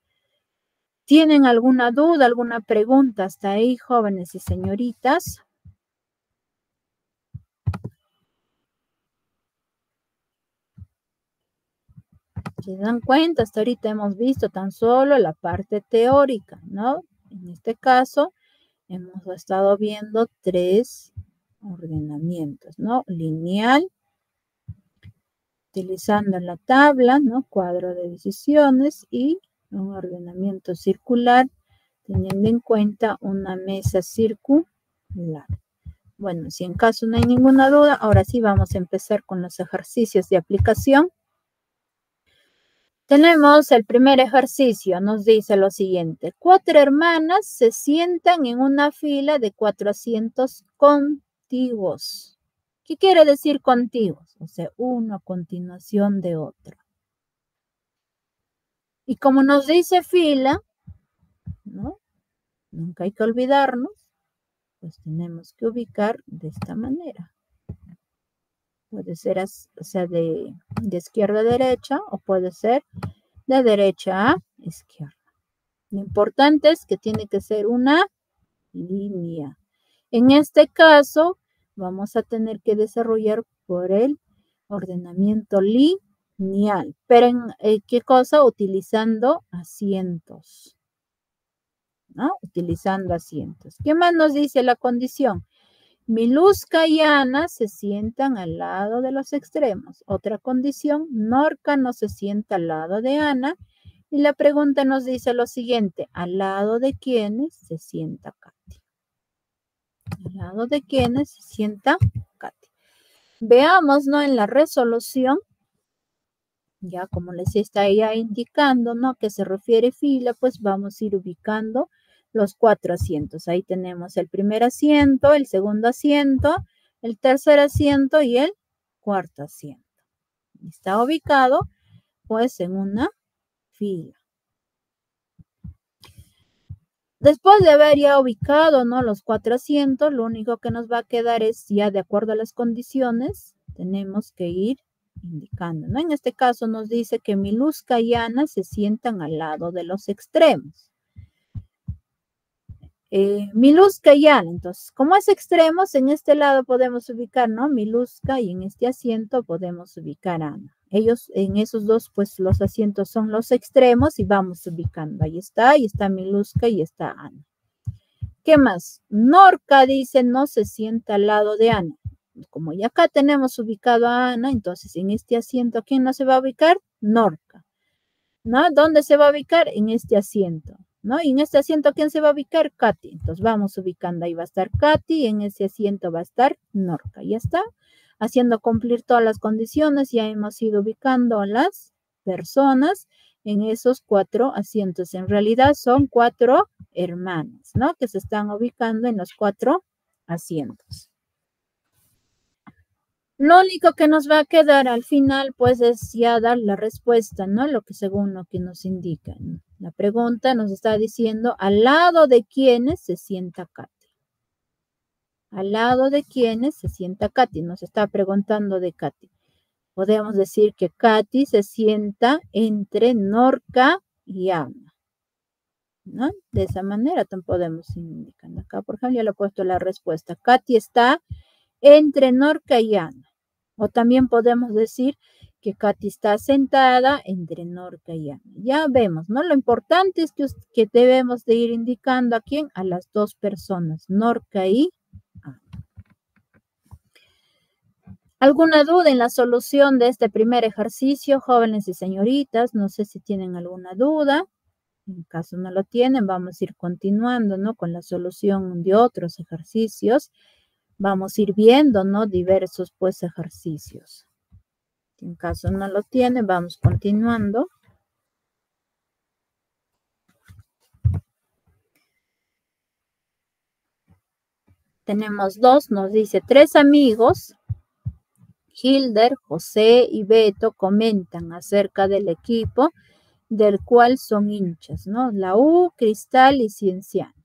¿Tienen alguna duda, alguna pregunta hasta ahí, jóvenes y señoritas? ¿Se dan cuenta? Hasta ahorita hemos visto tan solo la parte teórica, ¿no? En este caso, hemos estado viendo 3 ordenamientos, ¿no? Lineal, utilizando la tabla, ¿no? Cuadro de decisiones, y un ordenamiento circular, teniendo en cuenta una mesa circular. Bueno, si en caso no hay ninguna duda, ahora sí vamos a empezar con los ejercicios de aplicación. Tenemos el primer ejercicio, nos dice lo siguiente: 4 hermanas se sientan en una fila de 4 asientos contiguos. ¿Qué quiere decir contiguos? O sea, uno a continuación de otro. Y como nos dice fila, ¿no? Nunca hay que olvidarnos, pues tenemos que ubicar de esta manera. Puede ser, o sea, de izquierda a derecha, o puede ser de derecha a izquierda. Lo importante es que tiene que ser una línea. En este caso, vamos a tener que desarrollar por el ordenamiento lineal. Pero ¿en qué cosa? Utilizando asientos, ¿no? Utilizando asientos. ¿Qué más nos dice la condición? Miluska y Ana se sientan al lado de los extremos. Otra condición, Norca no se sienta al lado de Ana. Y la pregunta nos dice lo siguiente: ¿al lado de quiénes se sienta Katy? ¿Al lado de quiénes se sienta Katy? Veamos, ¿no? En la resolución, ya como les está ya indicando, ¿no? Que se refiere fila, pues vamos a ir ubicando los 4 asientos. Ahí tenemos el primer asiento, el segundo asiento, el tercer asiento y el cuarto asiento. Está ubicado pues en una fila. Después de haber ya ubicado, ¿no? Los 4 asientos, lo único que nos va a quedar es, ya de acuerdo a las condiciones, tenemos que ir indicando, ¿no? En este caso nos dice que Miluska y Ana se sientan al lado de los extremos. Miluska y Ana, entonces, como es extremos, en este lado podemos ubicar, ¿no? Miluska, y en este asiento podemos ubicar a Ana. Ellos, en esos dos, pues los asientos son los extremos y vamos ubicando. Ahí está Miluska y está Ana. ¿Qué más? Norca dice no se sienta al lado de Ana. Como ya acá tenemos ubicado a Ana, entonces en este asiento, ¿quién no se va a ubicar? Norca, ¿no? ¿Dónde se va a ubicar? En este asiento, ¿no? Y en este asiento, ¿quién se va a ubicar? Katy. Entonces vamos ubicando, ahí va a estar Katy, y en ese asiento va a estar Norca. Ya está. Haciendo cumplir todas las condiciones, ya hemos ido ubicando a las personas en esos 4 asientos. En realidad son 4 hermanas, ¿no? Que se están ubicando en los 4 asientos. Lo único que nos va a quedar al final, pues, es ya dar la respuesta, ¿no? Lo que según lo que nos indican. La pregunta nos está diciendo, ¿al lado de quiénes se sienta Katy? ¿Al lado de quiénes se sienta Katy? Nos está preguntando de Katy. Podemos decir que Katy se sienta entre Norca y Ana, ¿no? De esa manera también podemos indicar. Acá, por ejemplo, ya le he puesto la respuesta. Katy está entre Norca y Ana. O también podemos decir que Katy está sentada entre Norca y Ana. Ya vemos, ¿no? Lo importante es que debemos de ir indicando a quién, a las 2 personas, Norca y Ana. ¿Alguna duda en la solución de este primer ejercicio, jóvenes y señoritas? No sé si tienen alguna duda. En caso no lo tienen, vamos a ir continuando, ¿no? Con la solución de otros ejercicios. Vamos a ir viendo, ¿no? Diversos, pues, ejercicios. En caso no lo tienen, vamos continuando. Tenemos dos, nos dice 3 amigos. Hilder, José y Beto comentan acerca del equipo del cual son hinchas, ¿no? La U, Cristal y Cienciano.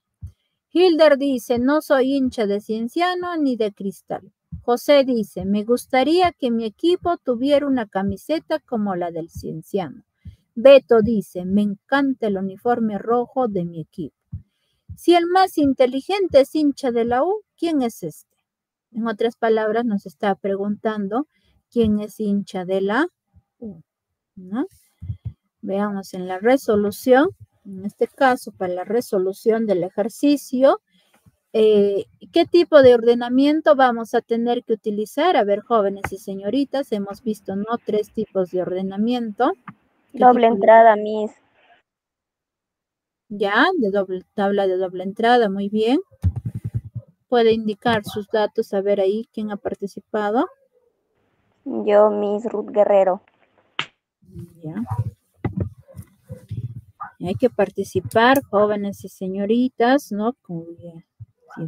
Hilder dice, no soy hincha de Cienciano ni de Cristal. José dice, me gustaría que mi equipo tuviera una camiseta como la del Cienciano. Beto dice, me encanta el uniforme rojo de mi equipo. Si el más inteligente es hincha de la U, ¿quién es este? En otras palabras, nos está preguntando quién es hincha de la U, ¿no? Veamos en la resolución, en este caso, para la resolución del ejercicio, ¿qué tipo de ordenamiento vamos a tener que utilizar? A ver, jóvenes y señoritas, hemos visto, ¿no? 3 tipos de ordenamiento. Doble entrada, Miss. Ya, tabla de doble entrada, muy bien. Puede indicar sus datos, a ver ahí quién ha participado. Yo, Miss Ruth Guerrero. Ya. Hay que participar, jóvenes y señoritas, ¿no?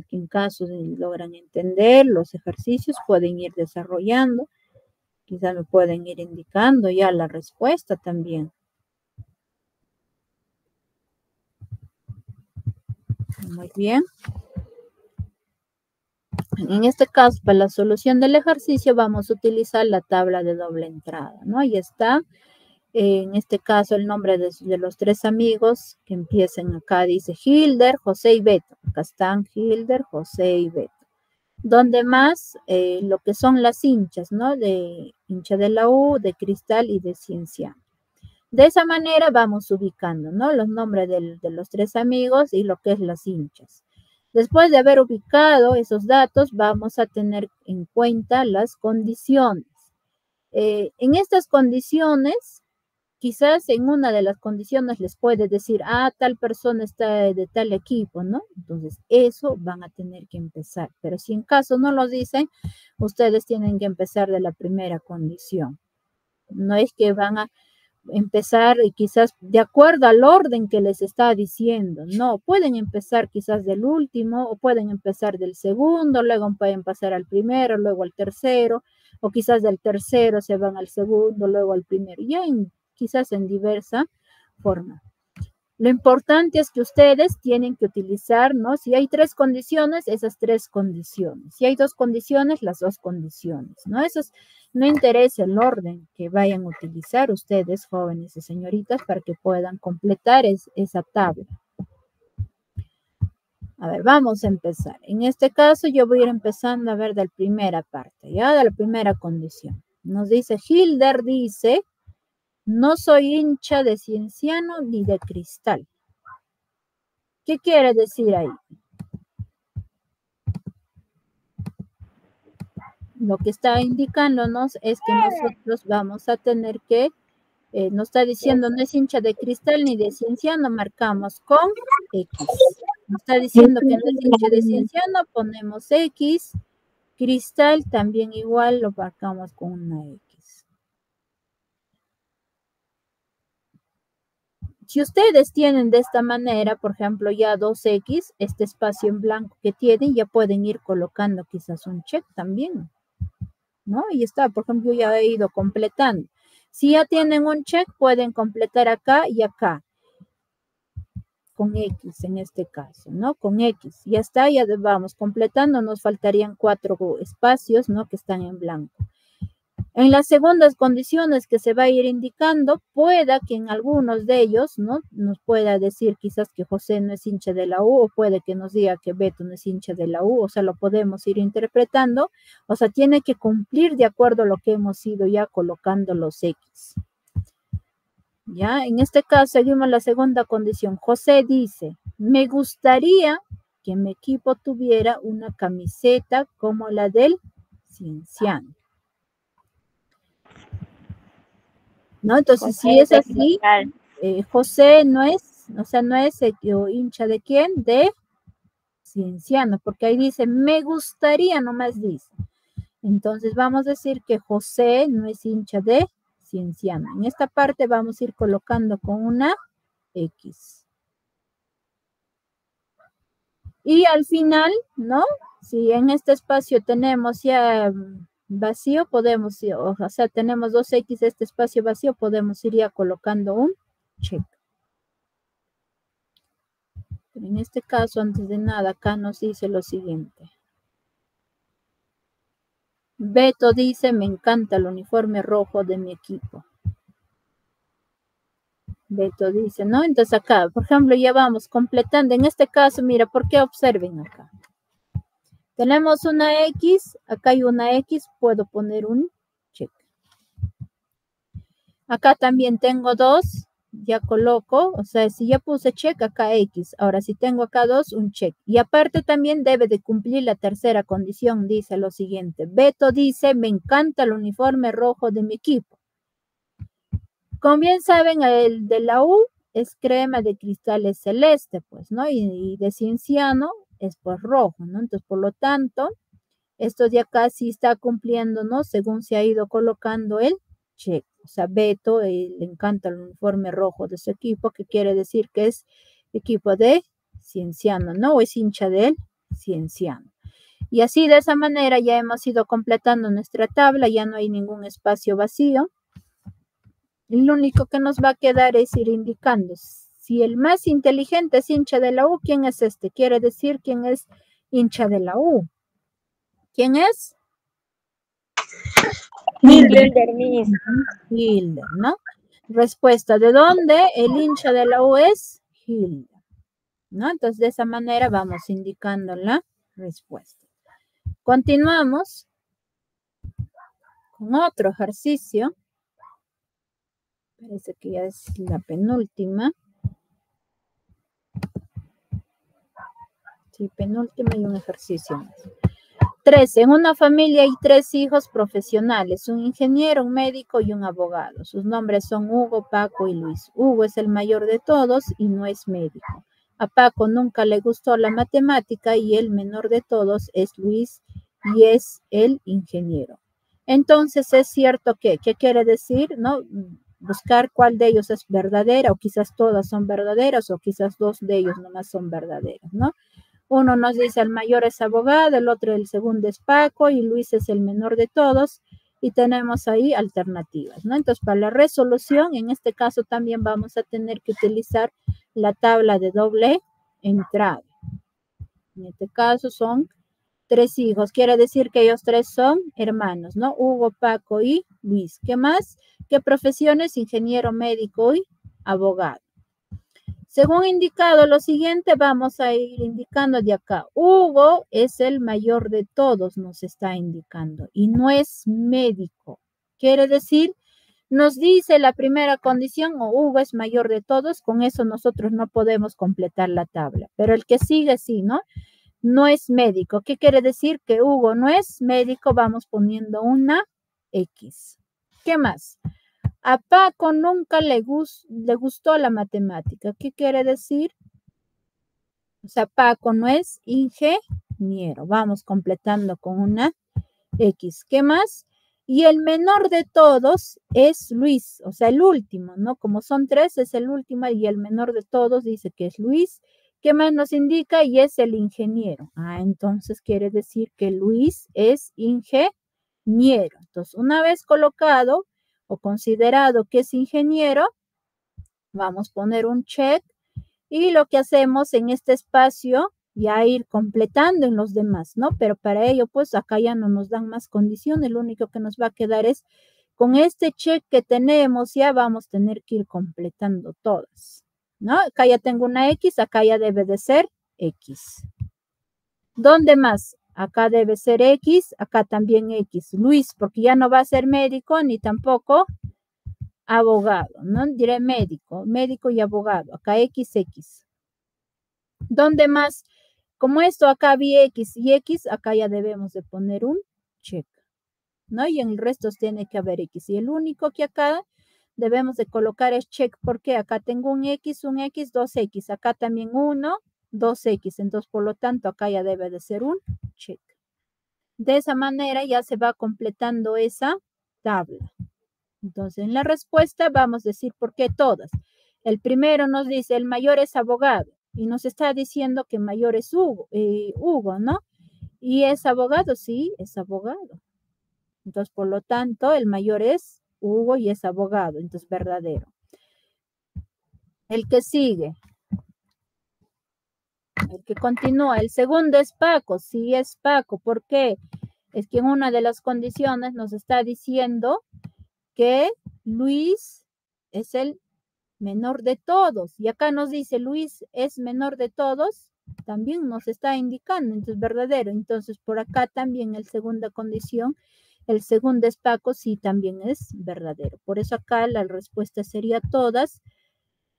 Si en caso logran entender los ejercicios, pueden ir desarrollando. Quizás me pueden ir indicando ya la respuesta también. Muy bien. En este caso, para la solución del ejercicio, vamos a utilizar la tabla de doble entrada, ¿no? Ahí está. En este caso, el nombre de los 3 amigos que empiecen acá dice Hilder, José y Beto. Acá están Hilder, José y Beto. Donde más lo que son las hinchas, ¿no? De hincha de la U, de Cristal y de Cienciano. De esa manera vamos ubicando, ¿no? Los nombres de los 3 amigos y lo que es las hinchas. Después de haber ubicado esos datos, vamos a tener en cuenta las condiciones. En estas condiciones, quizás en una de las condiciones les puede decir, tal persona está de tal equipo, ¿no? Entonces, eso van a tener que empezar. Pero si en caso no lo dicen, ustedes tienen que empezar de la primera condición. No es que van a empezar quizás de acuerdo al orden que les está diciendo. No, pueden empezar quizás del último o pueden empezar del segundo, luego pueden pasar al primero, luego al tercero, o quizás del tercero se van al segundo, luego al primero, ya quizás en diversa forma. Lo importante es que ustedes tienen que utilizar, ¿no? Si hay 3 condiciones, esas 3 condiciones. Si hay 2 condiciones, las 2 condiciones, ¿no? No interesa el orden que vayan a utilizar ustedes, jóvenes y señoritas, para que puedan completar esa tabla. A ver, vamos a empezar. En este caso, yo voy a ir empezando a ver de la primera parte, ¿ya? De la primera condición. Nos dice, Hilder dice, no soy hincha de Cienciano ni de Cristal. ¿Qué quiere decir ahí? Lo que está indicándonos es que nosotros vamos a tener que, nos está diciendo no es hincha de Cristal ni de Cienciano, marcamos con X. Nos está diciendo que no es hincha de Cienciano, ponemos X. Cristal también igual lo marcamos con una X. Si ustedes tienen de esta manera, por ejemplo, ya 2X, este espacio en blanco que tienen, ya pueden ir colocando quizás un check también, ¿no? Y está, por ejemplo, ya he ido completando. Si ya tienen un check, pueden completar acá y acá, con X en este caso, ¿no? Con X, ya está, ya vamos completando, nos faltarían 4 espacios, ¿no? Que están en blanco. En las segundas condiciones que se va a ir indicando, pueda que en algunos de ellos, ¿no? Nos pueda decir quizás que José no es hincha de la U, o puede que nos diga que Beto no es hincha de la U, o sea, lo podemos ir interpretando, o sea, tiene que cumplir de acuerdo a lo que hemos ido ya colocando los X. Ya, en este caso seguimos la segunda condición. José dice, me gustaría que mi equipo tuviera una camiseta como la del Cienciano. ¿no? Entonces, José si es de así, Cristal. José no es, o sea, no es hincha de quién, de Cienciano, porque ahí dice, me gustaría, nomás dice. Entonces vamos a decir que José no es hincha de Cienciano. En esta parte vamos a ir colocando con una X. Y al final, ¿no? Si en este espacio tenemos ya vacío, podemos, o sea, tenemos 2X, este espacio vacío, podemos ir ya colocando un check. Pero en este caso, antes de nada, acá nos dice lo siguiente. Beto dice, me encanta el uniforme rojo de mi equipo. Beto dice, ¿no? Entonces acá, por ejemplo, ya vamos completando. En este caso, mira, ¿por qué observen acá? Tenemos una X, acá hay una X, puedo poner un check. Acá también tengo 2, ya coloco, o sea, si ya puse check, acá X. Ahora, si tengo acá 2, un check. Y aparte también debe de cumplir la tercera condición, dice lo siguiente. Beto dice, me encanta el uniforme rojo de mi equipo. Como bien saben, el de la U es crema de cristales celeste, pues, ¿no? Y de Cienciano es pues rojo, ¿no? Entonces, por lo tanto, esto de acá sí está cumpliendo, ¿no? Según se ha ido colocando el check. O sea, Beto le encanta el uniforme rojo de su equipo, que quiere decir que es equipo de Cienciano, ¿no? O es hincha del Cienciano. Y así de esa manera ya hemos ido completando nuestra tabla, ya no hay ningún espacio vacío. Lo único que nos va a quedar es ir indicando si el más inteligente es hincha de la U, ¿quién es este? Quiere decir quién es hincha de la U. ¿Quién es? Hilder Miss. Hilder, ¿no? Respuesta, ¿de dónde el hincha de la U es? Hilder, ¿no? Entonces, de esa manera vamos indicando la respuesta. Continuamos con otro ejercicio. Parece que ya es la penúltima. Sí, penúltima y un ejercicio más. 13. En una familia hay 3 hijos profesionales, un ingeniero, un médico y un abogado. Sus nombres son Hugo, Paco y Luis. Hugo es el mayor de todos y no es médico. A Paco nunca le gustó la matemática y el menor de todos es Luis y es el ingeniero. Entonces es cierto que, ¿qué quiere decir? ¿No? Buscar cuál de ellos es verdadera, o quizás todas son verdaderas, o quizás 2 de ellos nomás son verdaderas, ¿no? Uno nos dice el mayor es abogado, el otro el segundo es Paco y Luis es el menor de todos, y tenemos ahí alternativas, ¿no? Entonces, para la resolución, en este caso también vamos a tener que utilizar la tabla de doble entrada. En este caso son 3 hijos, quiere decir que ellos 3 son hermanos, ¿no? Hugo, Paco y Luis. ¿Qué más? ¿Qué profesiones? Ingeniero, médico y abogado. Según indicado lo siguiente, vamos a ir indicando de acá. Hugo es el mayor de todos, nos está indicando, y no es médico. Quiere decir, nos dice la primera condición, o Hugo es mayor de todos, con eso nosotros no podemos completar la tabla. Pero el que sigue sí, ¿no? No es médico. ¿Qué quiere decir? Que Hugo no es médico, vamos poniendo una X. ¿Qué más? A Paco nunca le gustó la matemática. ¿Qué quiere decir? O sea, Paco no es ingeniero. Vamos completando con una X. ¿Qué más? Y el menor de todos es Luis, o sea, el último, ¿no? Como son 3, es el último y el menor de todos dice que es Luis. ¿Qué más nos indica? Y es el ingeniero. Ah, entonces quiere decir que Luis es ingeniero. Entonces, una vez colocado o considerado que es ingeniero, vamos a poner un check y lo que hacemos en este espacio ya ir completando en los demás, ¿no? Pero para ello, pues acá ya no nos dan más condiciones, lo único que nos va a quedar es con este check que tenemos, ya vamos a tener que ir completando todas, ¿no? Acá ya tengo una X, acá ya debe de ser X. ¿Dónde más? Acá debe ser X, acá también X. Luis, porque ya no va a ser médico ni tampoco abogado, ¿no? Diré médico, médico y abogado. Acá XX. ¿Dónde más? Como esto acá vi X y X, acá ya debemos de poner un check, ¿no? Y en el resto tiene que haber X. Y el único que acá debemos de colocar es check porque acá tengo un X, 2X, acá también 1, 2X, entonces por lo tanto acá ya debe de ser un check. De esa manera ya se va completando esa tabla. Entonces en la respuesta vamos a decir por qué todas. El primero nos dice el mayor es abogado y nos está diciendo que mayor es Hugo, ¿no? ¿Y es abogado? Sí, es abogado. Entonces por lo tanto el mayor es Hugo y es abogado, entonces verdadero. El que sigue. El que continúa. El segundo es Paco. Sí es Paco. ¿Por qué? Es que en una de las condiciones nos está diciendo que Luis es el menor de todos. Y acá nos dice Luis es menor de todos. También nos está indicando. Entonces verdadero. Entonces por acá también en segunda condición. El segundo es Paco. Sí también es verdadero. Por eso acá la respuesta sería todas.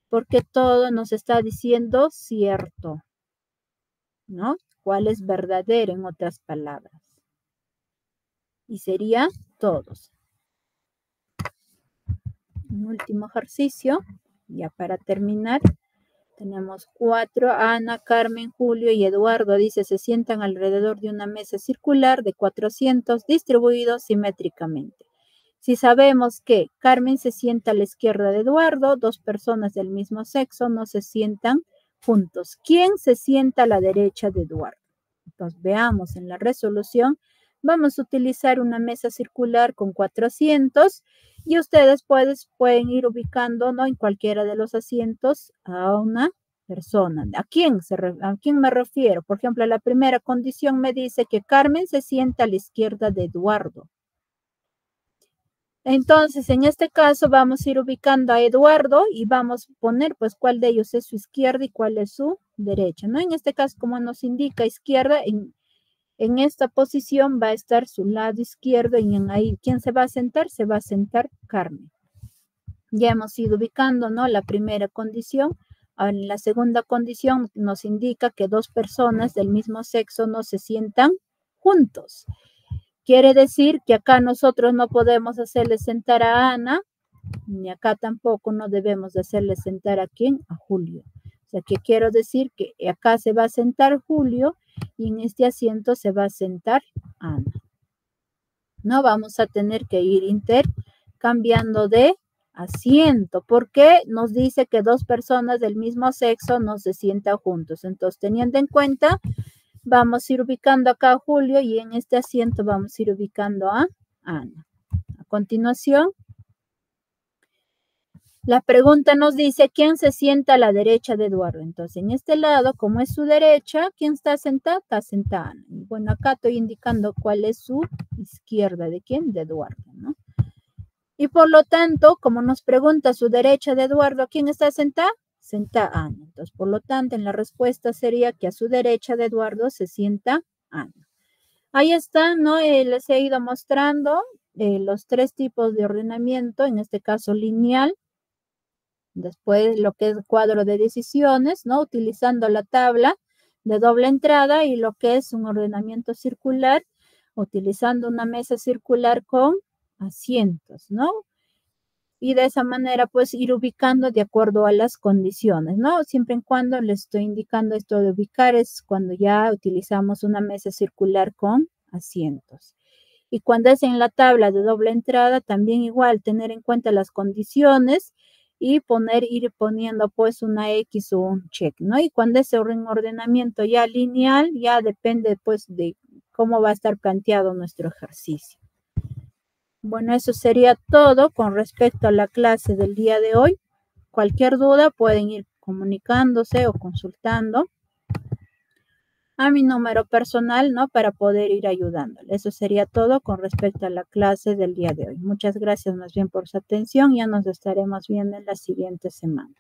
Porque todo nos está diciendo cierto, ¿no? ¿Cuál es verdadero en otras palabras? Y sería todos. Un último ejercicio, ya para terminar. Tenemos 4, Ana, Carmen, Julio y Eduardo, dice, se sientan alrededor de una mesa circular de 4 asientos distribuidos simétricamente. Si sabemos que Carmen se sienta a la izquierda de Eduardo, 2 personas del mismo sexo no se sientan juntos. ¿Quién se sienta a la derecha de Eduardo? Entonces veamos en la resolución. Vamos a utilizar una mesa circular con 4 asientos y ustedes pueden ir ubicando, ¿no? En cualquiera de los asientos a una persona. ¿A quién me refiero? Por ejemplo, la primera condición me dice que Carmen se sienta a la izquierda de Eduardo. Entonces, en este caso vamos a ir ubicando a Eduardo y vamos a poner pues cuál de ellos es su izquierda y cuál es su derecha, ¿no? En este caso, como nos indica izquierda, en esta posición va a estar su lado izquierdo y en ahí, ¿quién se va a sentar? Se va a sentar Carmen. Ya hemos ido ubicando, ¿no? La primera condición. Ahora, en la segunda condición nos indica que 2 personas del mismo sexo no se sientan juntos. Quiere decir que acá nosotros no podemos hacerle sentar a Ana, ni acá tampoco no debemos de hacerle sentar a ¿quién? A Julio. O sea, que quiero decir que acá se va a sentar Julio y en este asiento se va a sentar Ana. No vamos a tener que ir intercambiando de asiento, porque nos dice que 2 personas del mismo sexo no se sientan juntos. Entonces, teniendo en cuenta, vamos a ir ubicando acá a Julio y en este asiento vamos a ir ubicando a Ana. A continuación, la pregunta nos dice, ¿quién se sienta a la derecha de Eduardo? Entonces, en este lado, como es su derecha, ¿quién está sentada? Está sentada Ana. Bueno, acá estoy indicando cuál es su izquierda. ¿De quién? De Eduardo, ¿no? Y por lo tanto, como nos pregunta su derecha de Eduardo, ¿quién está sentada? Senta Ana. Entonces, por lo tanto, en la respuesta sería que a su derecha de Eduardo se sienta Ana. Ahí está, ¿no? Les he ido mostrando los 3 tipos de ordenamiento, en este caso lineal. Después lo que es cuadro de decisiones, ¿no? Utilizando la tabla de doble entrada y lo que es un ordenamiento circular, utilizando una mesa circular con asientos, ¿no? Y de esa manera, pues, ir ubicando de acuerdo a las condiciones, ¿no? Siempre y cuando les estoy indicando esto de ubicar es cuando ya utilizamos una mesa circular con asientos. Y cuando es en la tabla de doble entrada, también igual, tener en cuenta las condiciones y ir poniendo, pues, una X o un check, ¿no? Y cuando es un ordenamiento ya lineal, ya depende, pues, de cómo va a estar planteado nuestro ejercicio. Bueno, eso sería todo con respecto a la clase del día de hoy. Cualquier duda pueden ir comunicándose o consultando a mi número personal, ¿no? Para poder ir ayudándole. Eso sería todo con respecto a la clase del día de hoy. Muchas gracias más bien por su atención. Ya nos estaremos viendo en la siguiente semana.